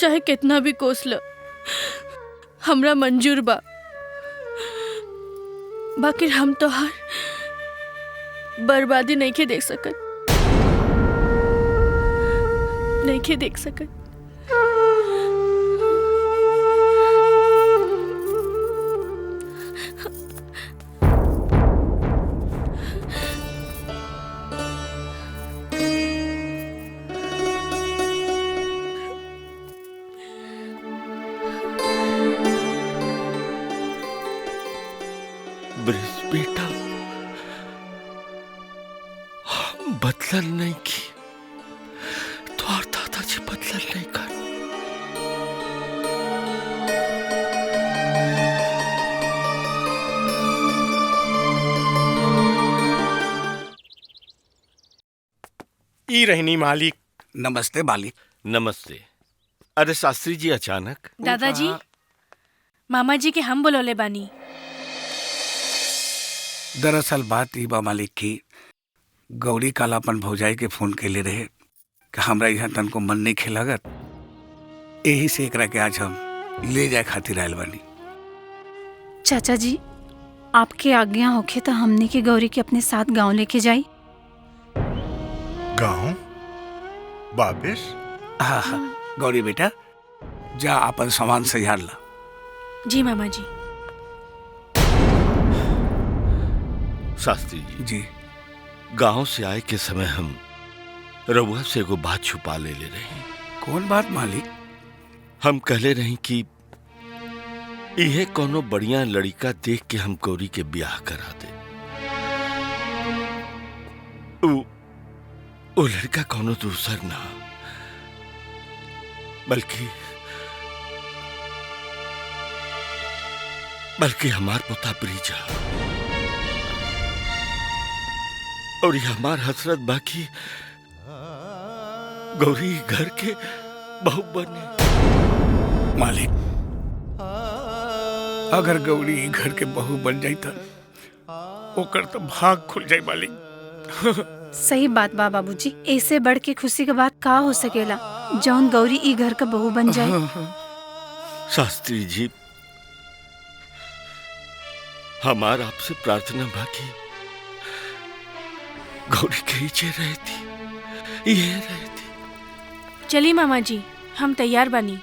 चाहे कितना भी कोस लो हमरा मंजूर बा, बाकी हम तो हर बर्बादी नहीं के देख सकत, नहीं के देख सकत। ब्रिज बेटा, हम बदलन नहीं की तो और दादाजी बदलन नहीं कर। ई रहनी मालिक। नमस्ते मालिक। नमस्ते। अरे शास्त्री जी अचानक? दादाजी, मामा जी के हम बुलौले बानी। दरअसल बात ई बा मालिक की गौरी काल अपन भौजाई के फोन कैले रहे कि हमरा यहाँ तनको मन नहीं खेलागत, यही से एकरा के आज हम ले जाए खातिर आयल बानी। चाचा जी, आपके आज्ञा होखे तो हमने के गौरी के अपने साथ गांव लेके जाई। गांव वापिस? हाँ हाँ गौरी बेटा, जा अपन सामान सजार ला। जी मामा जी। शास्त्री जी, गांव से आए के समय हम रउआ से एगो बात छुपा ले रही। कौन बात मालिक? हम कहले रही कि इहे कोनो बढ़िया लड़का देख के हम गौरी के ब्याह करा दे। वो लड़का कोनो दूसर ना बल्कि हमार पोता ब्रिजा, और ये हमार हसरत बाकी गौरी घर के बहू बने। मालिक, अगर गौरी घर के बहू बन जाई तो ओकर तो भाग खुल जाई मालिक। सही बात बा बाबूजी, ऐसे बढ़ के खुशी के बात का हो सकेला जौन गौरी ई घर का बहू बन जाए। शास्त्री जी, हमार आपसे प्रार्थना बाकी गौरी कहीं चे रहती, ये रहती। चलिए मामा जी, हम तैयार बनी।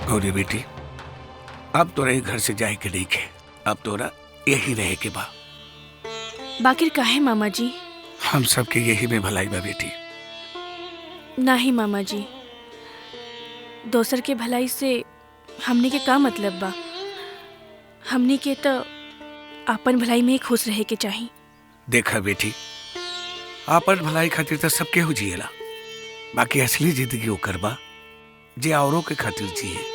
गौरी बेटी, अब तोरा ये घर से जाए के नहीं के, अब तोरा यही रहे के बा। बाकिर काहे मामा जी? हम सबके यही में भलाई बा बेटी। नहीं मामा जी, दोसर के भलाई से हमनी के का मतलब बा? हमनी के तो अपन भलाई में ही खुश रहे के चाही। देखा बेटी, आपन भलाई खातिर तो सबके हो जिएला, बाकी असली जिंदगी ओकर बा जे औरों के खातिर जिए।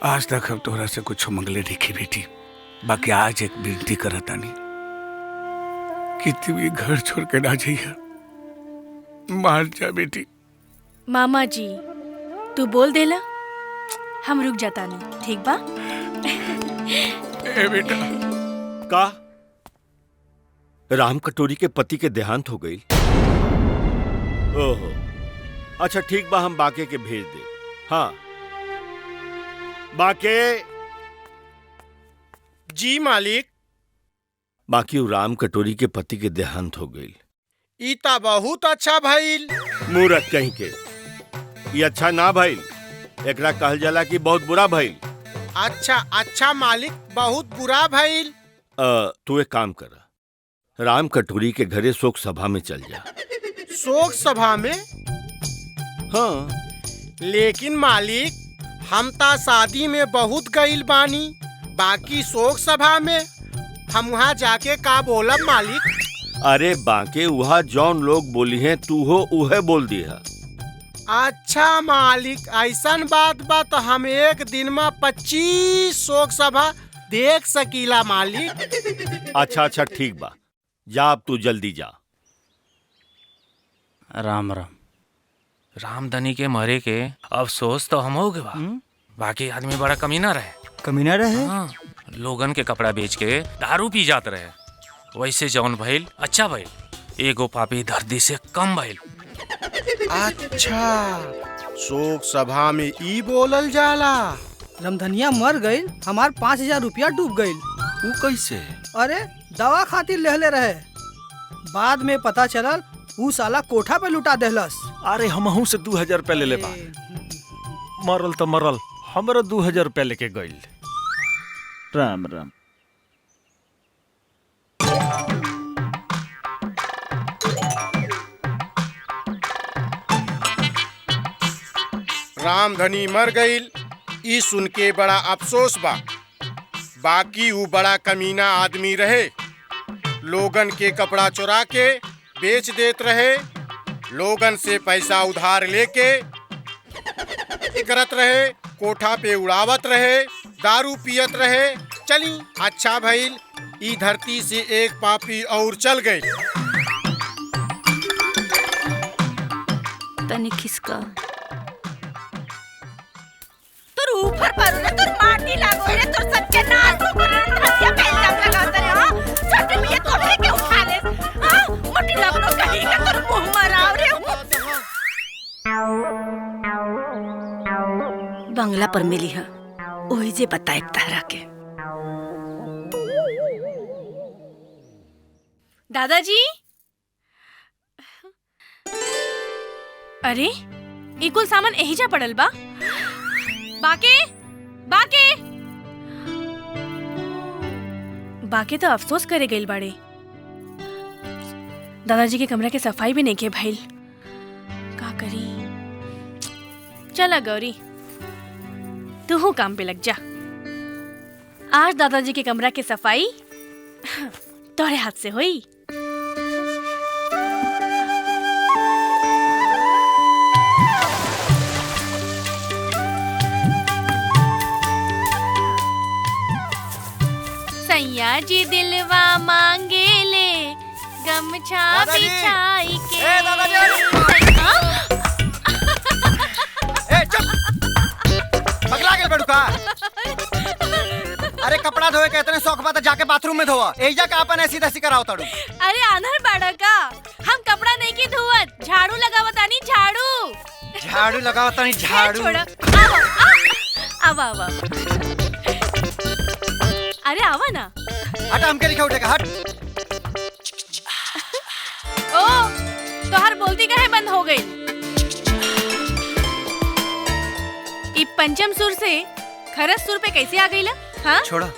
आज तक हम तोहरा से कुछ मंगले देखी बेटी, बाकी आज एक विनती करतानी कि तू ये घर छोड़ के ना जाइए, मार जा बेटी। मामा जी, तू बोल देला, हम रुक जाता नहीं, ठीक बा? ए बेटा। का राम कटोरी के पति के देहांत हो गई? ओहो, अच्छा ठीक बा, हम बाके के भेज दे। हाँ बाके। जी मालिक। बाकी राम कटोरी के पति के देहांत हो गई। इता बहुत अच्छा भइल। मूर्ख कहीं के, ये अच्छा ना भइल, एकरा कहल जाला कि बहुत बुरा भइल। अच्छा अच्छा मालिक, बहुत बुरा भइल। तू एक काम कर, राम कटोरी के घरे शोक सभा में चल जा। शोक सभा में? हाँ। लेकिन मालिक, हम ता शादी में बहुत गइल बानी, बाकी शोक सभा में हम वहाँ जाके का बोलब मालिक? अरे बाके वहाँ जौन लोग बोली हैं तू हो उहे बोल दिया। अच्छा मालिक, ऐसन बात बा तो हम एक दिन में 25 शोक सभा देख सकीला मालिक। अच्छा अच्छा ठीक बा, जा अब तू जल्दी जा। राम राम। रामधनी के मरे के अफसोस तो हम हो गए बा, बाकी आदमी बड़ा कमीना रहे। कमीना रहे? हाँ, लोगन के कपड़ा बेच के दारू पी जात रहे। वैसे जौन भइल अच्छा भइल, एगो पापी धरती से कम भइल। अच्छा, शोक सभा में ई बोलल जाला। रामधनिया मर गई, हमार 5000 रुपया डूब गई। वो कैसे? अरे दवा खातिर लेहले रहे, बाद में पता चलल ऊ साला कोठा पे लुटा देहलस। अरे हमहू से 2000 रुपया ले ले बा। मरल तो मरल, हमरा 2000 रुपया लेके गइल। राम राम। रामधनी मर गईल, ई सुन के बड़ा अफसोस बा। बाकी ऊ बड़ा कमीना आदमी रहे, लोगन के कपड़ा चुरा के बेच देत रहे, लोगन से पैसा उधार लेके करत रहे, कोठा पे उड़ावत रहे, दारू पियत रहे। चली अच्छा भइल, ई धरती से एक पापी और चल गई। तनी खिसका। तोर ऊपर पर ना तोर माटी लागो रे, तोर सत्यानाश हो गरे, हथिया पे इल्जाम लगावत रे। हां छोटे मियां तोरे के उठा ले। हां मोटी लगनो कहीं का तोर मुंह मराव रे। बंगला पर मिली है, ओही जे बताए तारा के। दादाजी, अरे ई कुल सामान यही जा पड़ल बा। बाके बाके बाके तो अफसोस करे गइल बाड़े। दादाजी के कमरा के सफाई भी नहीं के भइल, का करी? चला गौरी, तू हूँ काम पे लग जा। आज दादाजी के कमरा के सफाई तोरे हाथ से हुई। सैया जी दिलवा मांगे ले, गमछा बिछाई के। पगला गेल बड़ू का? अरे कपड़ा धोए के इतने शौक बात जाके बाथरूम में धोआ, एजा का अपन ऐसी तैसी कराओ तड़ू। अरे आनर बाड़ा का, हम कपड़ा नहीं की धुआं, झाड़ू लगावतानी झाड़ू। झाड़ू लगावतानी झाड़ू। छोड़ा, आवा आवा। अरे आवा ना। हट, हमके लिखा उठेगा, हट। ओ, तोहर बोलती काहे बंद हो गई? ई पंचम सुर से खरस सुर पे कैसे आ गईला? हाँ? छोड़ा।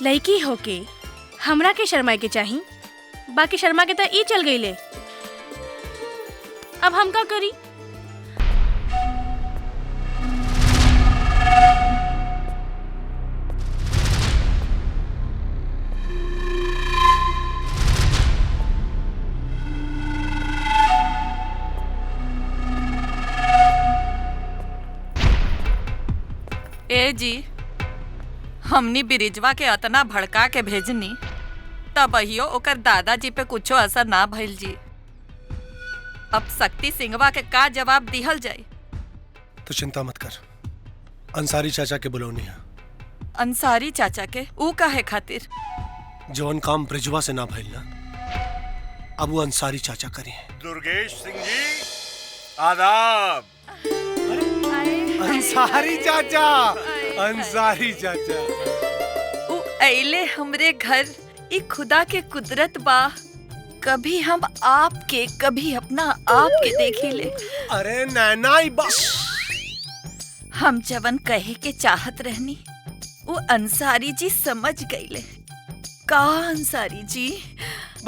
लड़की होके हमरा के शर्मा के चाही, बाकी शर्मा के तो ई चल गईले। अब हम का करी? ए जी, हमनी बिरिजवा के अतना भड़का के भेजनी तब अहियो ओकर दादाजी पे कुछो असर ना भइल जी। अब शक्ति सिंहवा के का जवाब दिहल जाए? तो चिंता मत कर, अंसारी चाचा के बुलौनी है। अंसारी चाचा के ऊ काहे खातिर? जौन काम ब्रिजवा से ना भइल ना, अब वो अंसारी चाचा करी है। दुर्गेश सिंह जी, आदाब। अंसारी चाचा, अंसारी चाचा। ऊ अइले हमरे घर, ई खुदा के कुदरत बा। कभी हम आपके, कभी अपना आप के देखिले। अरे नैना ही बा। हम जवन कहे के चाहत रहनी, वो अंसारी जी समझ गईले। का अंसारी जी?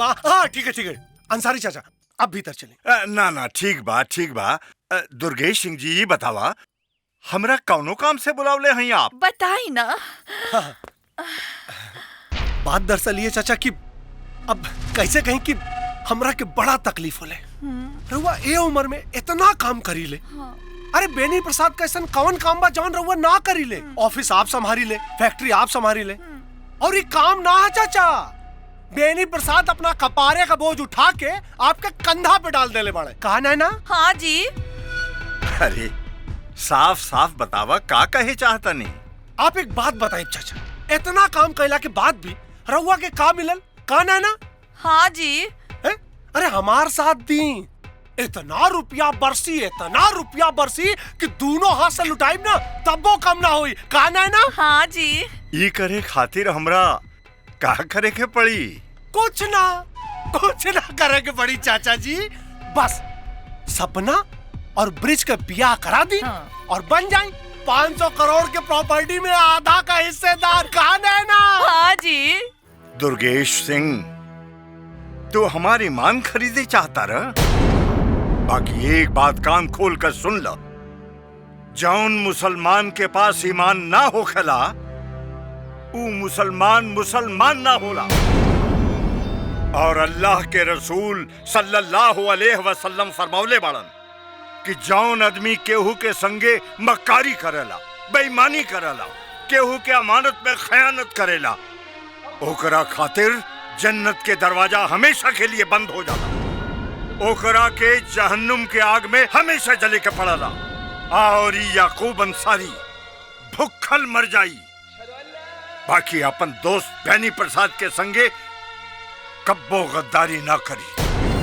हाँ ठीक है ठीक है, अंसारी चाचा अब भीतर चले। ना ना ठीक बा ठीक बा। दुर्गेश सिंह जी बतावा, हमरा कौनो काम से बुलावले हैं आप? बताई ना। हाँ। बात दरअसल ये चाचा कि अब कैसे कहीं कि हमरा के बड़ा तकलीफ होले। रउआ ए उम्र में इतना काम करी ले। अरे बेनी प्रसाद कैसन कौन काम बा जौन रउआ ना करी ले? ऑफिस आप संभारी ले, फैक्ट्री आप संभारी ले, और ये काम ना है चाचा। बेनी प्रसाद अपना कपारे का बोझ उठा के आपके कंधा पे डाल देले बाड़े। कहा ना? हाँ जी। अरे साफ साफ बतावा, का कहे चाहता नहीं? आप एक बात बताइए चाचा, इतना काम कैला के बाद भी रउआ के का मिलल? का ना? हाँ जी। अरे हमार साथ दी, इतना रुपया बरसी कि दोनों हाथ से लुटाइब ना तब वो कम ना होई। का ना? हाँ जी। ये करे खातिर हमरा का करे के पड़ी? कुछ ना करे के पड़ी चाचा जी। बस सपना और ब्रिज का बियाह करा दी और बन जाए 500 करोड़ के प्रॉपर्टी में आधा का हिस्सेदार। का ना? हाँ जी। दुर्गेश सिंह, तू हमारी ईमान खरीदे चाहता रहा? बाकी एक बात कान खोल कर सुन लो, जौन मुसलमान के पास ईमान ना हो खला, ऊ मुसलमान ना होला। और अल्लाह के रसूल सल्लल्लाहु अलैहि वसल्लम फरमावले बाड़न कि जौन आदमी केहू के संगे मक्कारी करेला, बेईमानी करेला, केहू के अमानत में खयानत करेला, ओकरा खातिर जन्नत के दरवाजा हमेशा के लिए बंद हो जाला। ओकरा के जहन्नुम के आग में हमेशा जले के पड़ला। और याकूब अंसारी भूखल मर जाई, बाकी अपन दोस्त बेनी प्रसाद के संगे कब्बो गद्दारी ना करी।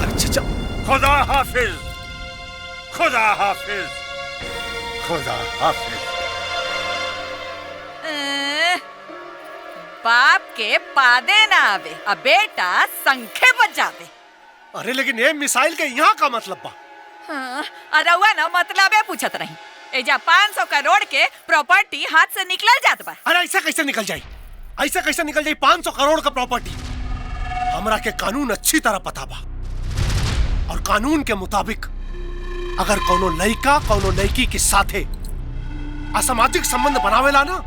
अच्छा खुदा हाफिज, खुदा हाफिज, खुदा हाफिज। बाप के पादे ना आवे, अब बेटा संखे बजावे। अरे लेकिन ये मिसाइल के यहाँ का मतलब बा? हाँ, अरे हुआ ना मतलब है पूछत नहीं। एजा 500 करोड़ के प्रॉपर्टी हाथ से निकल जात बा। अरे ऐसा कैसे निकल जाई? 500 करोड़ का प्रॉपर्टी? हमरा के कानून अच्छी तरह पता बा, और कानून के मुताबिक अगर कोनो लड़का कोनो लड़की के साथे असामाजिक संबंध बनावेला ना,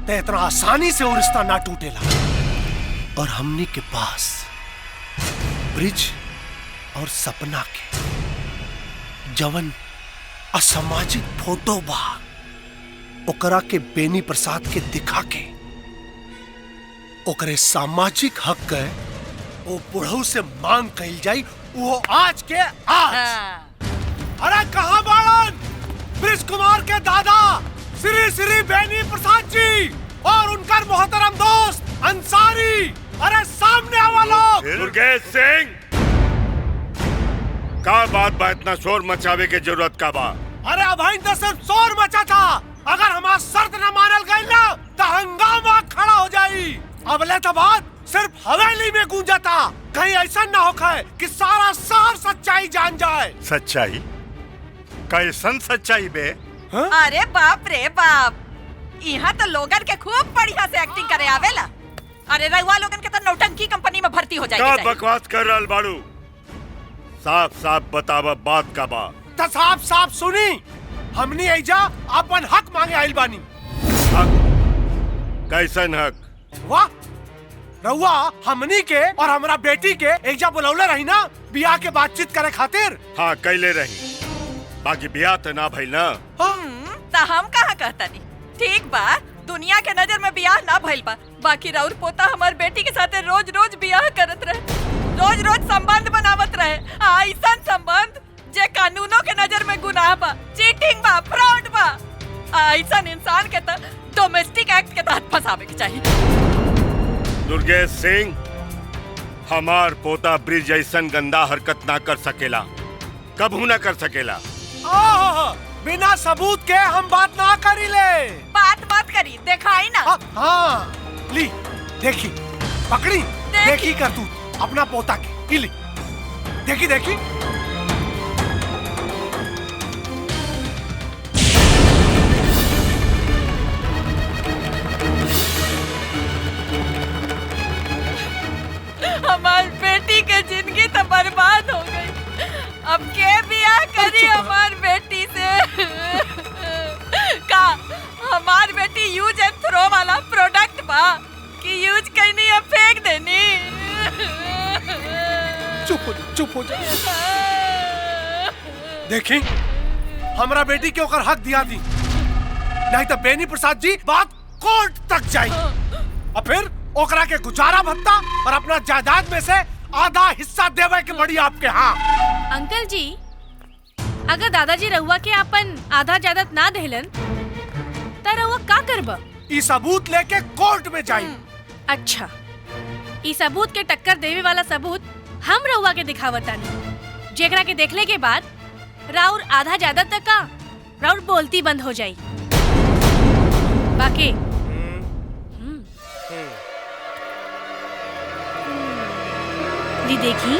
तो इतना आसानी से वो रिश्ता ना टूटेला। और हमनी के पास ब्रिज और सपना के जवन असामाजिक फोटो बा, ओकरा के बेनी प्रसाद के दिखा के ओकरे सामाजिक हक के वो बुढ़ऊ से मांग कइल जाई, वो आज के आज। अरे कहाँ बाड़न ब्रिज कुमार के दादा श्री श्री बेनी प्रसाद जी? और उनका मोहतरम दोस्त अंसारी। अरे सामने आवा लोग। दुर्गेश सिंह, का बात बा इतना शोर मचावे के जरूरत का बा? अरे अभी तो सिर्फ शोर मचा था, अगर हमारा शर्त न मानल गई ना तो हंगामा खड़ा हो जाई। अबले तो बात सिर्फ हवेली में गूंजा था, कहीं ऐसा न हो कि सारा शहर सच्चाई जान जाए। सच्चाई? कैसन सच्चाई बे? अरे बाप रे बाप, यहाँ तो लोगन के खूब बढ़िया से एक्टिंग करे आवेला। अरे रहुआ लोगन के तो नौटंकी कंपनी में भर्ती हो जाएगी। क्या बकवास कर रहल बाड़ू? साफ साफ बतावा बात का बा। तो साफ साफ सुनी, हमनी ऐजा अपन हक मांगे आइल बानी। हक? कैसन हक? वाह, रहुआ हमनी के और हमारा बेटी के ऐजा बुलौले रही ना बियाह के बातचीत करे खातिर। हाँ कैले रही, बाकी बियाह तो ना भइल ना। तो हम कहाँ कहता नहीं, ठीक बा, दुनिया के नजर में बियाह ना भइल बा, बाकी राउर पोता हमार बेटी के साथे रोज रोज बियाह करत रहे, रोज रोज संबंध बनावत रहे। ऐसा संबंध जे कानूनों के नजर में गुनाह बा, चीटिंग बा, फ्रॉड बा। ऐसा इंसान के तो डोमेस्टिक एक्ट के तहत फंसावे के चाहिए। दुर्गेश सिंह, हमार पोता ब्रिज ऐसन गंदा हरकत ना कर सकेला, कबू ना कर सकेला। बिना सबूत के हम बात ना करी ले। बात मत करी, दिखाई ना। हाँ, ली देखी, पकड़ी, देखी कर तू अपना पोता के, ली देखी देखी। हमार बेटी के जिंदगी तो बर्बाद हो गई, अब के बियाह करी हमार बेटी से? का हमार बेटी यूज एंड थ्रो वाला प्रोडक्ट बा कि यूज करनी या फेंक देनी? चुप हो जा। देखी, हमरा बेटी के ओकर हक दिया दी, नहीं तो बेनी प्रसाद जी बात कोर्ट तक जाई, और फिर ओकरा के गुजारा भत्ता और अपना जायदाद में से आधा हिस्सा देवे के बड़ी आपके। हाँ अंकल जी, अगर दादाजी रहुआ के अपन आधा जायदाद ना देहलन त रहुआ का करबा? ई सबूत लेके कोर्ट में जाई। अच्छा, ई सबूत के टक्कर देवे वाला सबूत हम रहुआ के दिखावतानी, जेकरा के देखले के बाद राउर आधा जायदाद तक का राउर बोलती बंद हो जाई। बाकी ली देखी,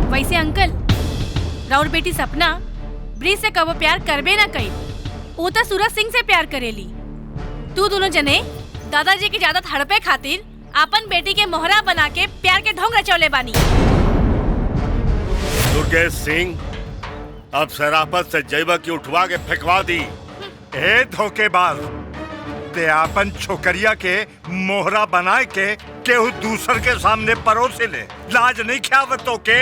वैसे अंकल, राउर बेटी सपना ब्रिज से कबो प्यार करबे ना कई, वो तो सूरज सिंह से प्यार करेली। तू दोनों जने दादाजी की जायदाद हड़पे खातिर अपन बेटी के मोहरा बना के प्यार के ढोंग रचौले बानी। दुर्गेश सिंह, अब शराफत से जैवा की उठवा के फेंकवा दी। ए धोखेबाज, ते आपन छोकरिया के मोहरा बनाए के केहू दूसर के सामने परोसे ले, लाज नहीं ख्यावतों के।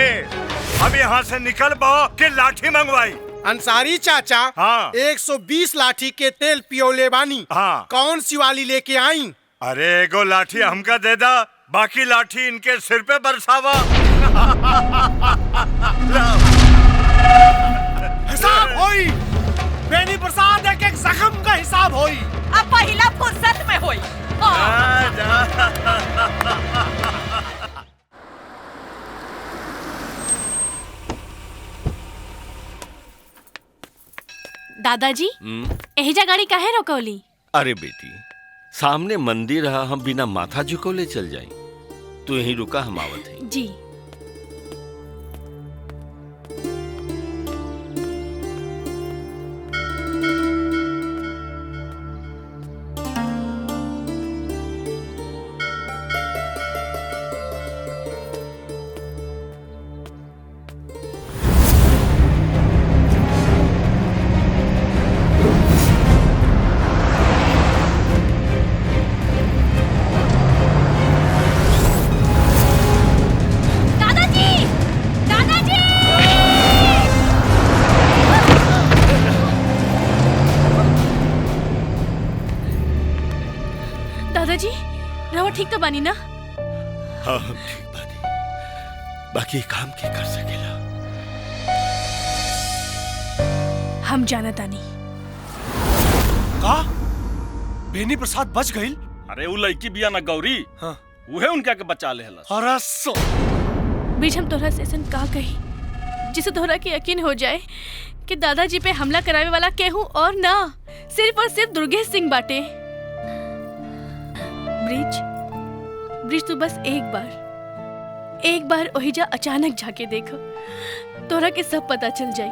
अब यहाँ से निकल बो के लाठी मंगवाई। अंसारी चाचा, हाँ 120 लाठी के तेल पियोले बानी। हाँ, कौन सी वाली लेके आई? अरे एगो लाठी हमका दे दा, बाकी लाठी इनके सिर पे बरसावा। हिसाब होई, बेनी प्रसाद एक एक जख्म का हिसाब होई। अब पहला फुर्सत में होई। दादाजी, एहिजा गाड़ी काहे रोकौली? अरे बेटी, सामने मंदिर है, हम बिना माथा झुकोले चल जाएं। तू यहीं रुका, हम आवत हैं। जी। बानी ना? हाँ हम ठीक बानी, बाकी काम के कर सकेला। हम जाना तानी। का बेनी प्रसाद बच गई? अरे वो लड़की बिया ना गौरी, हाँ उहे उनका के बचा ले हला। अरे सो ब्रिज, हम तोहरा से ऐसन का कही जिसे तोहरा के यकीन हो जाए कि दादाजी पे हमला करावे वाला केहू और ना, सिर्फ और सिर्फ दुर्गेश सिंह बाटे। ब्रिज तू बस एक बार ओहिजा अचानक जाके देखो, तोहरा के सब पता चल जाई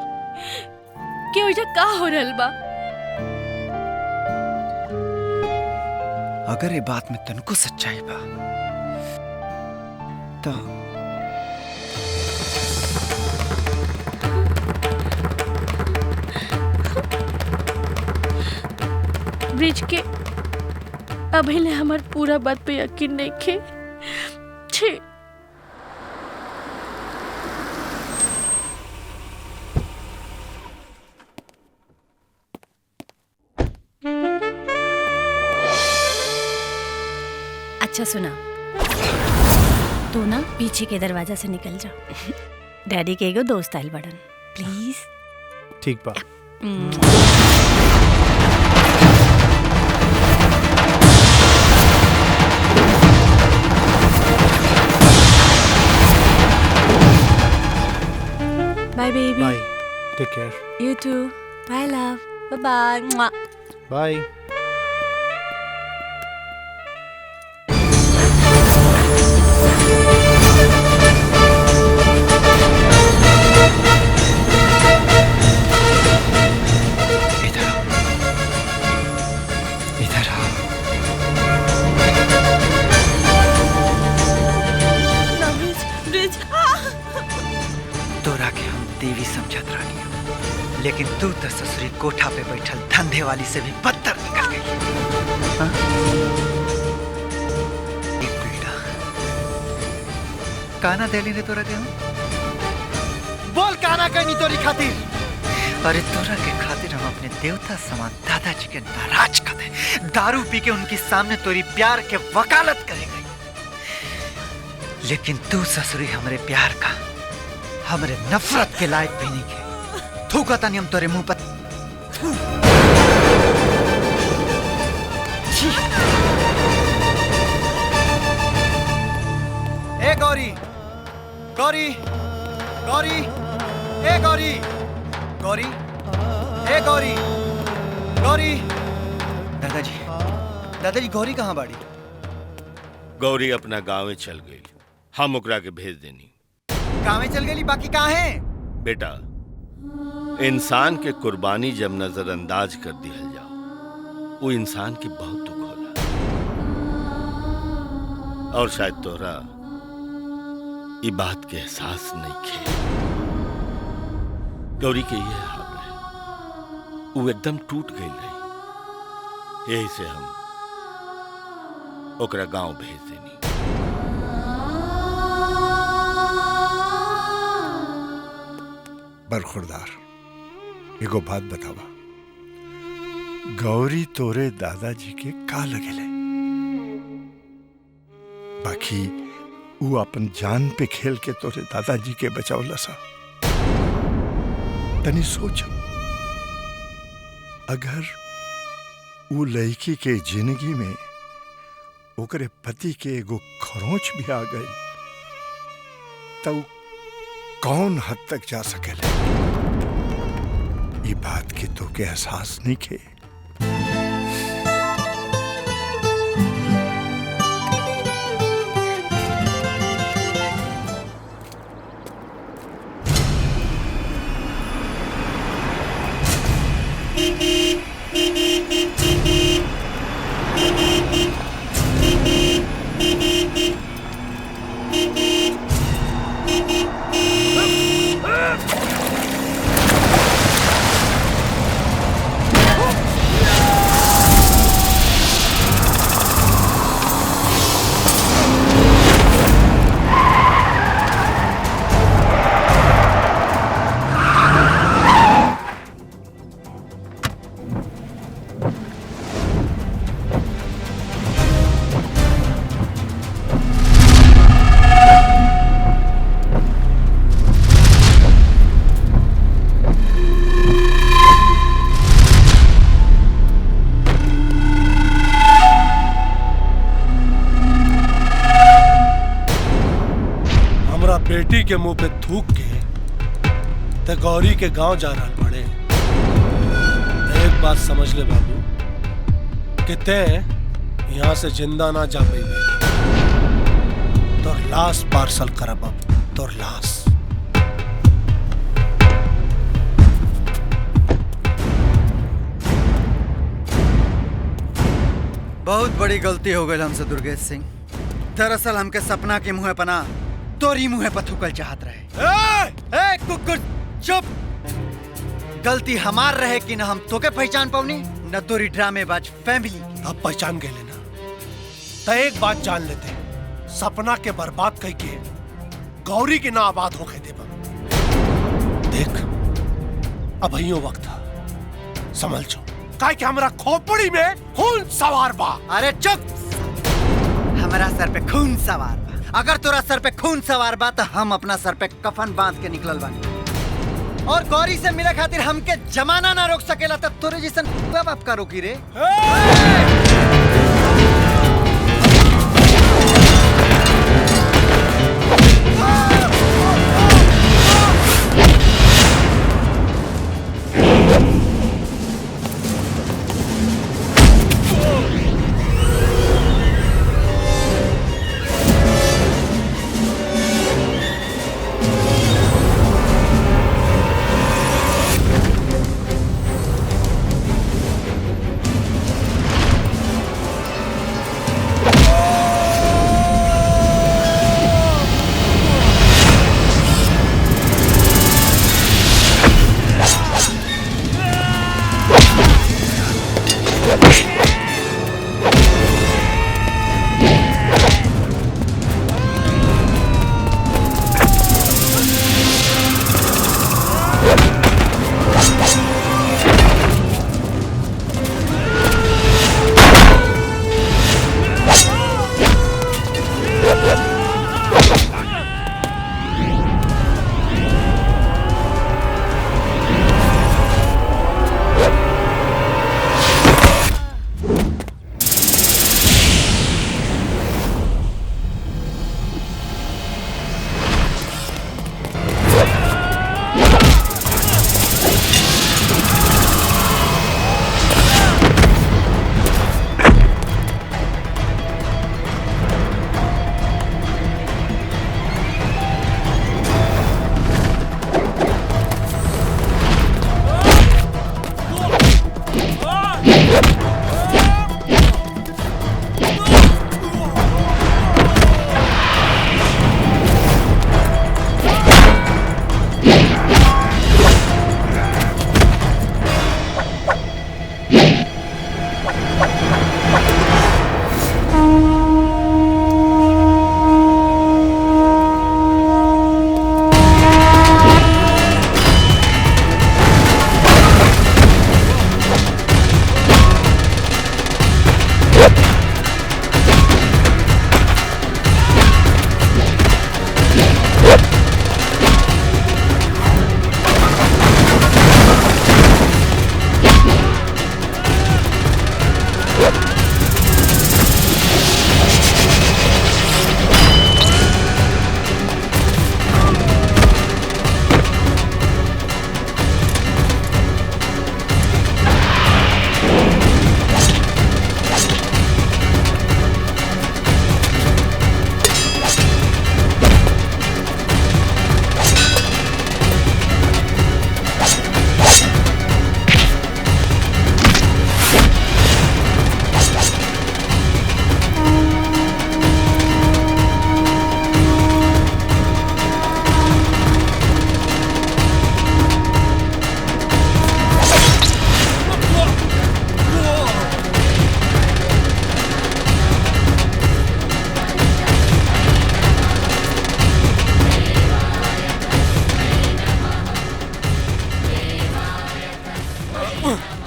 कि ओहिजा का हो रहल बा। अगर ये बात में तनको सच्चाई बा तो ब्रिज के अभी ले हमार पूरा बात पे यकीन नहीं खे। छी अच्छा सुना, तू ना पीछे के दरवाजा से निकल जा। डैडी के एगो दोस्त आइल बड़न, प्लीज। ठीक बा। Bye baby. Bye, take care. You too. Bye love. Bye bye. Bye. तोरा के हम देवी समझत रही, लेकिन तू तो ससुरी कोठा पे बैठल धंधे वाली से भी बदतर निकल गई। हाँ? एक बेटा काना देली ने तोरा के हम? बोल काना कहनी तोरी खातिर। अरे तोरा के खातिर हम अपने देवता समान दादाजी के नाराज कर दे, दारू पी के उनके सामने तोरी प्यार के वकालत करे गई, लेकिन तू ससुरी हमरे प्यार का, हमरे नफरत के लायक भी नहीं के। थूका तानी हम तोरे मुंह पर। ए गौरी, गौरी, गौरी, ए गौरी, गौरी, ए गौरी, गौरी। दादाजी, दादाजी गौरी कहाँ बाड़ी? गौरी अपना गाँव चल गई, हम ओकरा के भेज देनी। गाँव चल गई, बाकी कहाँ है? बेटा, इंसान के कुर्बानी जब नजरअंदाज कर दिया जाओ, वो इंसान की बहुत दुख होला। और शायद तोरा ये बात के एहसास नहीं खे। गौरी के ये हाल है, वो एकदम टूट गई रही, यही से हम ओकरा गांव भेज देनी। बरखुरदार, एगो बात बतावा, गौरी तोरे दादाजी के का लगेले? बाकी वो अपन जान पे खेल के तोरे दादाजी के बचावला सा। तनी सोच, अगर वो लड़की के जिंदगी में ओकरे पति के एगो खरोंच भी आ गई तो कौन हद तक जा सकेले? ये बात की तो के एहसास नहीं के। बेटी के मुंह पे थूक के ते गौरी के गांव जा रहा पड़े। एक बात समझ ले बाबू कि ते यहाँ से जिंदा ना जा पाई। तोर लाश पार्सल करब अब, तोर लाश। बहुत बड़ी गलती हो गई हमसे दुर्गेश सिंह। दरअसल हमके सपना के मुंह पना तोरी मुंह पर थूकल चाहत रहे। ए कुकुर चुप। गलती हमार रहे कि न हम तोके पहचान पाऊनी न तोरी ड्रामेबाज फैमिली। अब पहचान गए लेना तो एक बात जान लेते, सपना के बर्बाद कई के गौरी के ना आबाद होके देब। देख अब यो वक्त था, समझ जो काहे कि हमरा खोपड़ी में खून सवार बा। अरे चुप। हमारा सर पे खून सवार बा। अगर तोरा सर पे खून सवार बा तो हम अपना सर पे कफन बांध के निकलल बानी। और गौरी से मिले खातिर हमके जमाना ना रोक सकेला तब तोरे जैसन बाप का रोकी रे।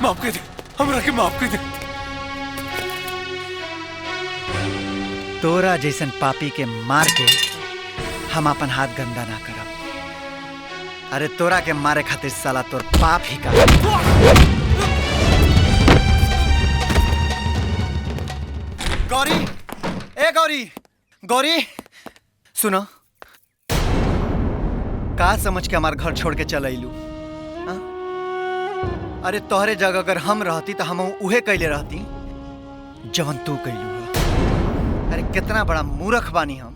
माफ कर दे, हमरा के माफ कर दे। तोरा जैसन पापी के मार के हम अपन हाथ गंदा ना करब। अरे तोरा के मारे खातिर साला तोर पाप ही का। गौरी, ए गौरी, गौरी सुनो, का समझ के हमार घर छोड़ के चल अइलू? अरे तोहरे जगह अगर हम रहती तो हम उहे कैले रहती जवन तू कैलू है। अरे कितना बड़ा मूर्ख बानी हम,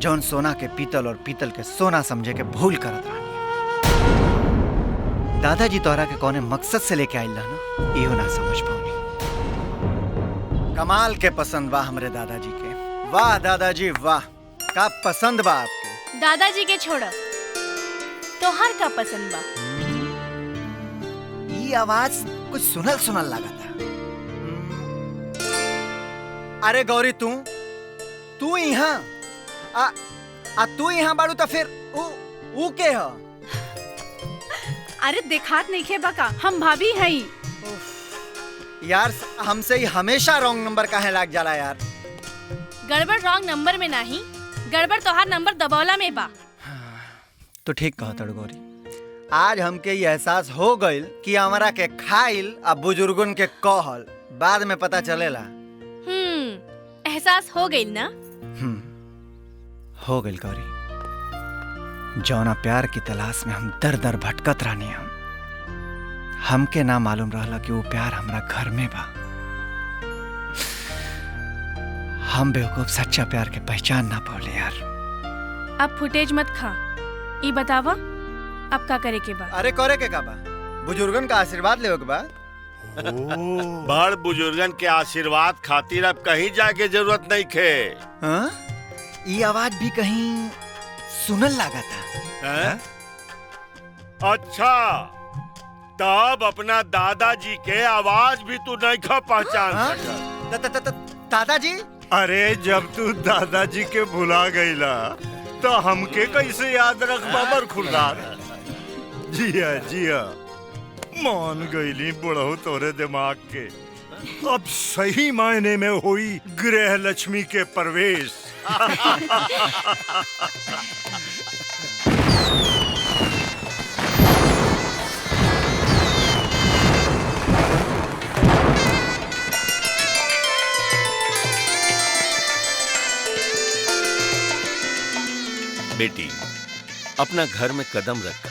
जौन सोना के पीतल और पीतल के सोना समझे के भूल करत रहनी। दादाजी तोहरा के कौने मकसद से लेके आइल ना, इहो ना समझ पाऊनी। कमाल के पसंद बा हमरे दादाजी के। वाह दादाजी वाह, का पसंद बा आपके। दादाजी के छोड़, तोहार का पसंद बा? ये आवाज कुछ सुनल सुनल लगा था। अरे गौरी तू यहाँ तू यहाँ बाड़ू तो फिर ऊ के ह? अरे देखात नहीं खे बका, हम भाभी हई। यार हमसे ही हमेशा रॉन्ग नंबर काहे लाग जाला यार। गड़बड़ रॉन्ग नंबर में नहीं, गड़बड़ तोहार नंबर दबौला में बा। तो ठीक कहा तड़ गौरी, आज हमके ये एहसास हो गइल कि हमारा के खाइल अब बुजुर्गन के कहल बाद में पता चलेला। एहसास हो गइल ना? हो गइल गौरी। जौना प्यार की तलाश में हम दर दर भटकत रहनी हमके ना मालूम रहला कि वो प्यार हमरा घर में बा। हम बेवकूफ सच्चा प्यार के पहचान ना पाले यार। अब फुटेज मत खा, ये बतावा अब का करे के बा? अरे करे के का बा? बुजुर्गन का आशीर्वाद लेवे के बा। बड़ बुजुर्गन के आशीर्वाद खातिर अब कहीं जाके जरूरत नहीं खे। ये आवाज भी कहीं सुनल लगा था। अच्छा, तब अपना दादाजी के आवाज भी तू नहीं खा पहचान सका। दादाजी? अरे जब तू दादाजी के भुला गईला तो हमके कैसे याद रख बाबर खुरदार। जिया जिया, मान गईली बुढ़ऊ तोरे दिमाग के। अब सही मायने में हुई गृह लक्ष्मी के प्रवेश। बेटी, अपना घर में कदम रख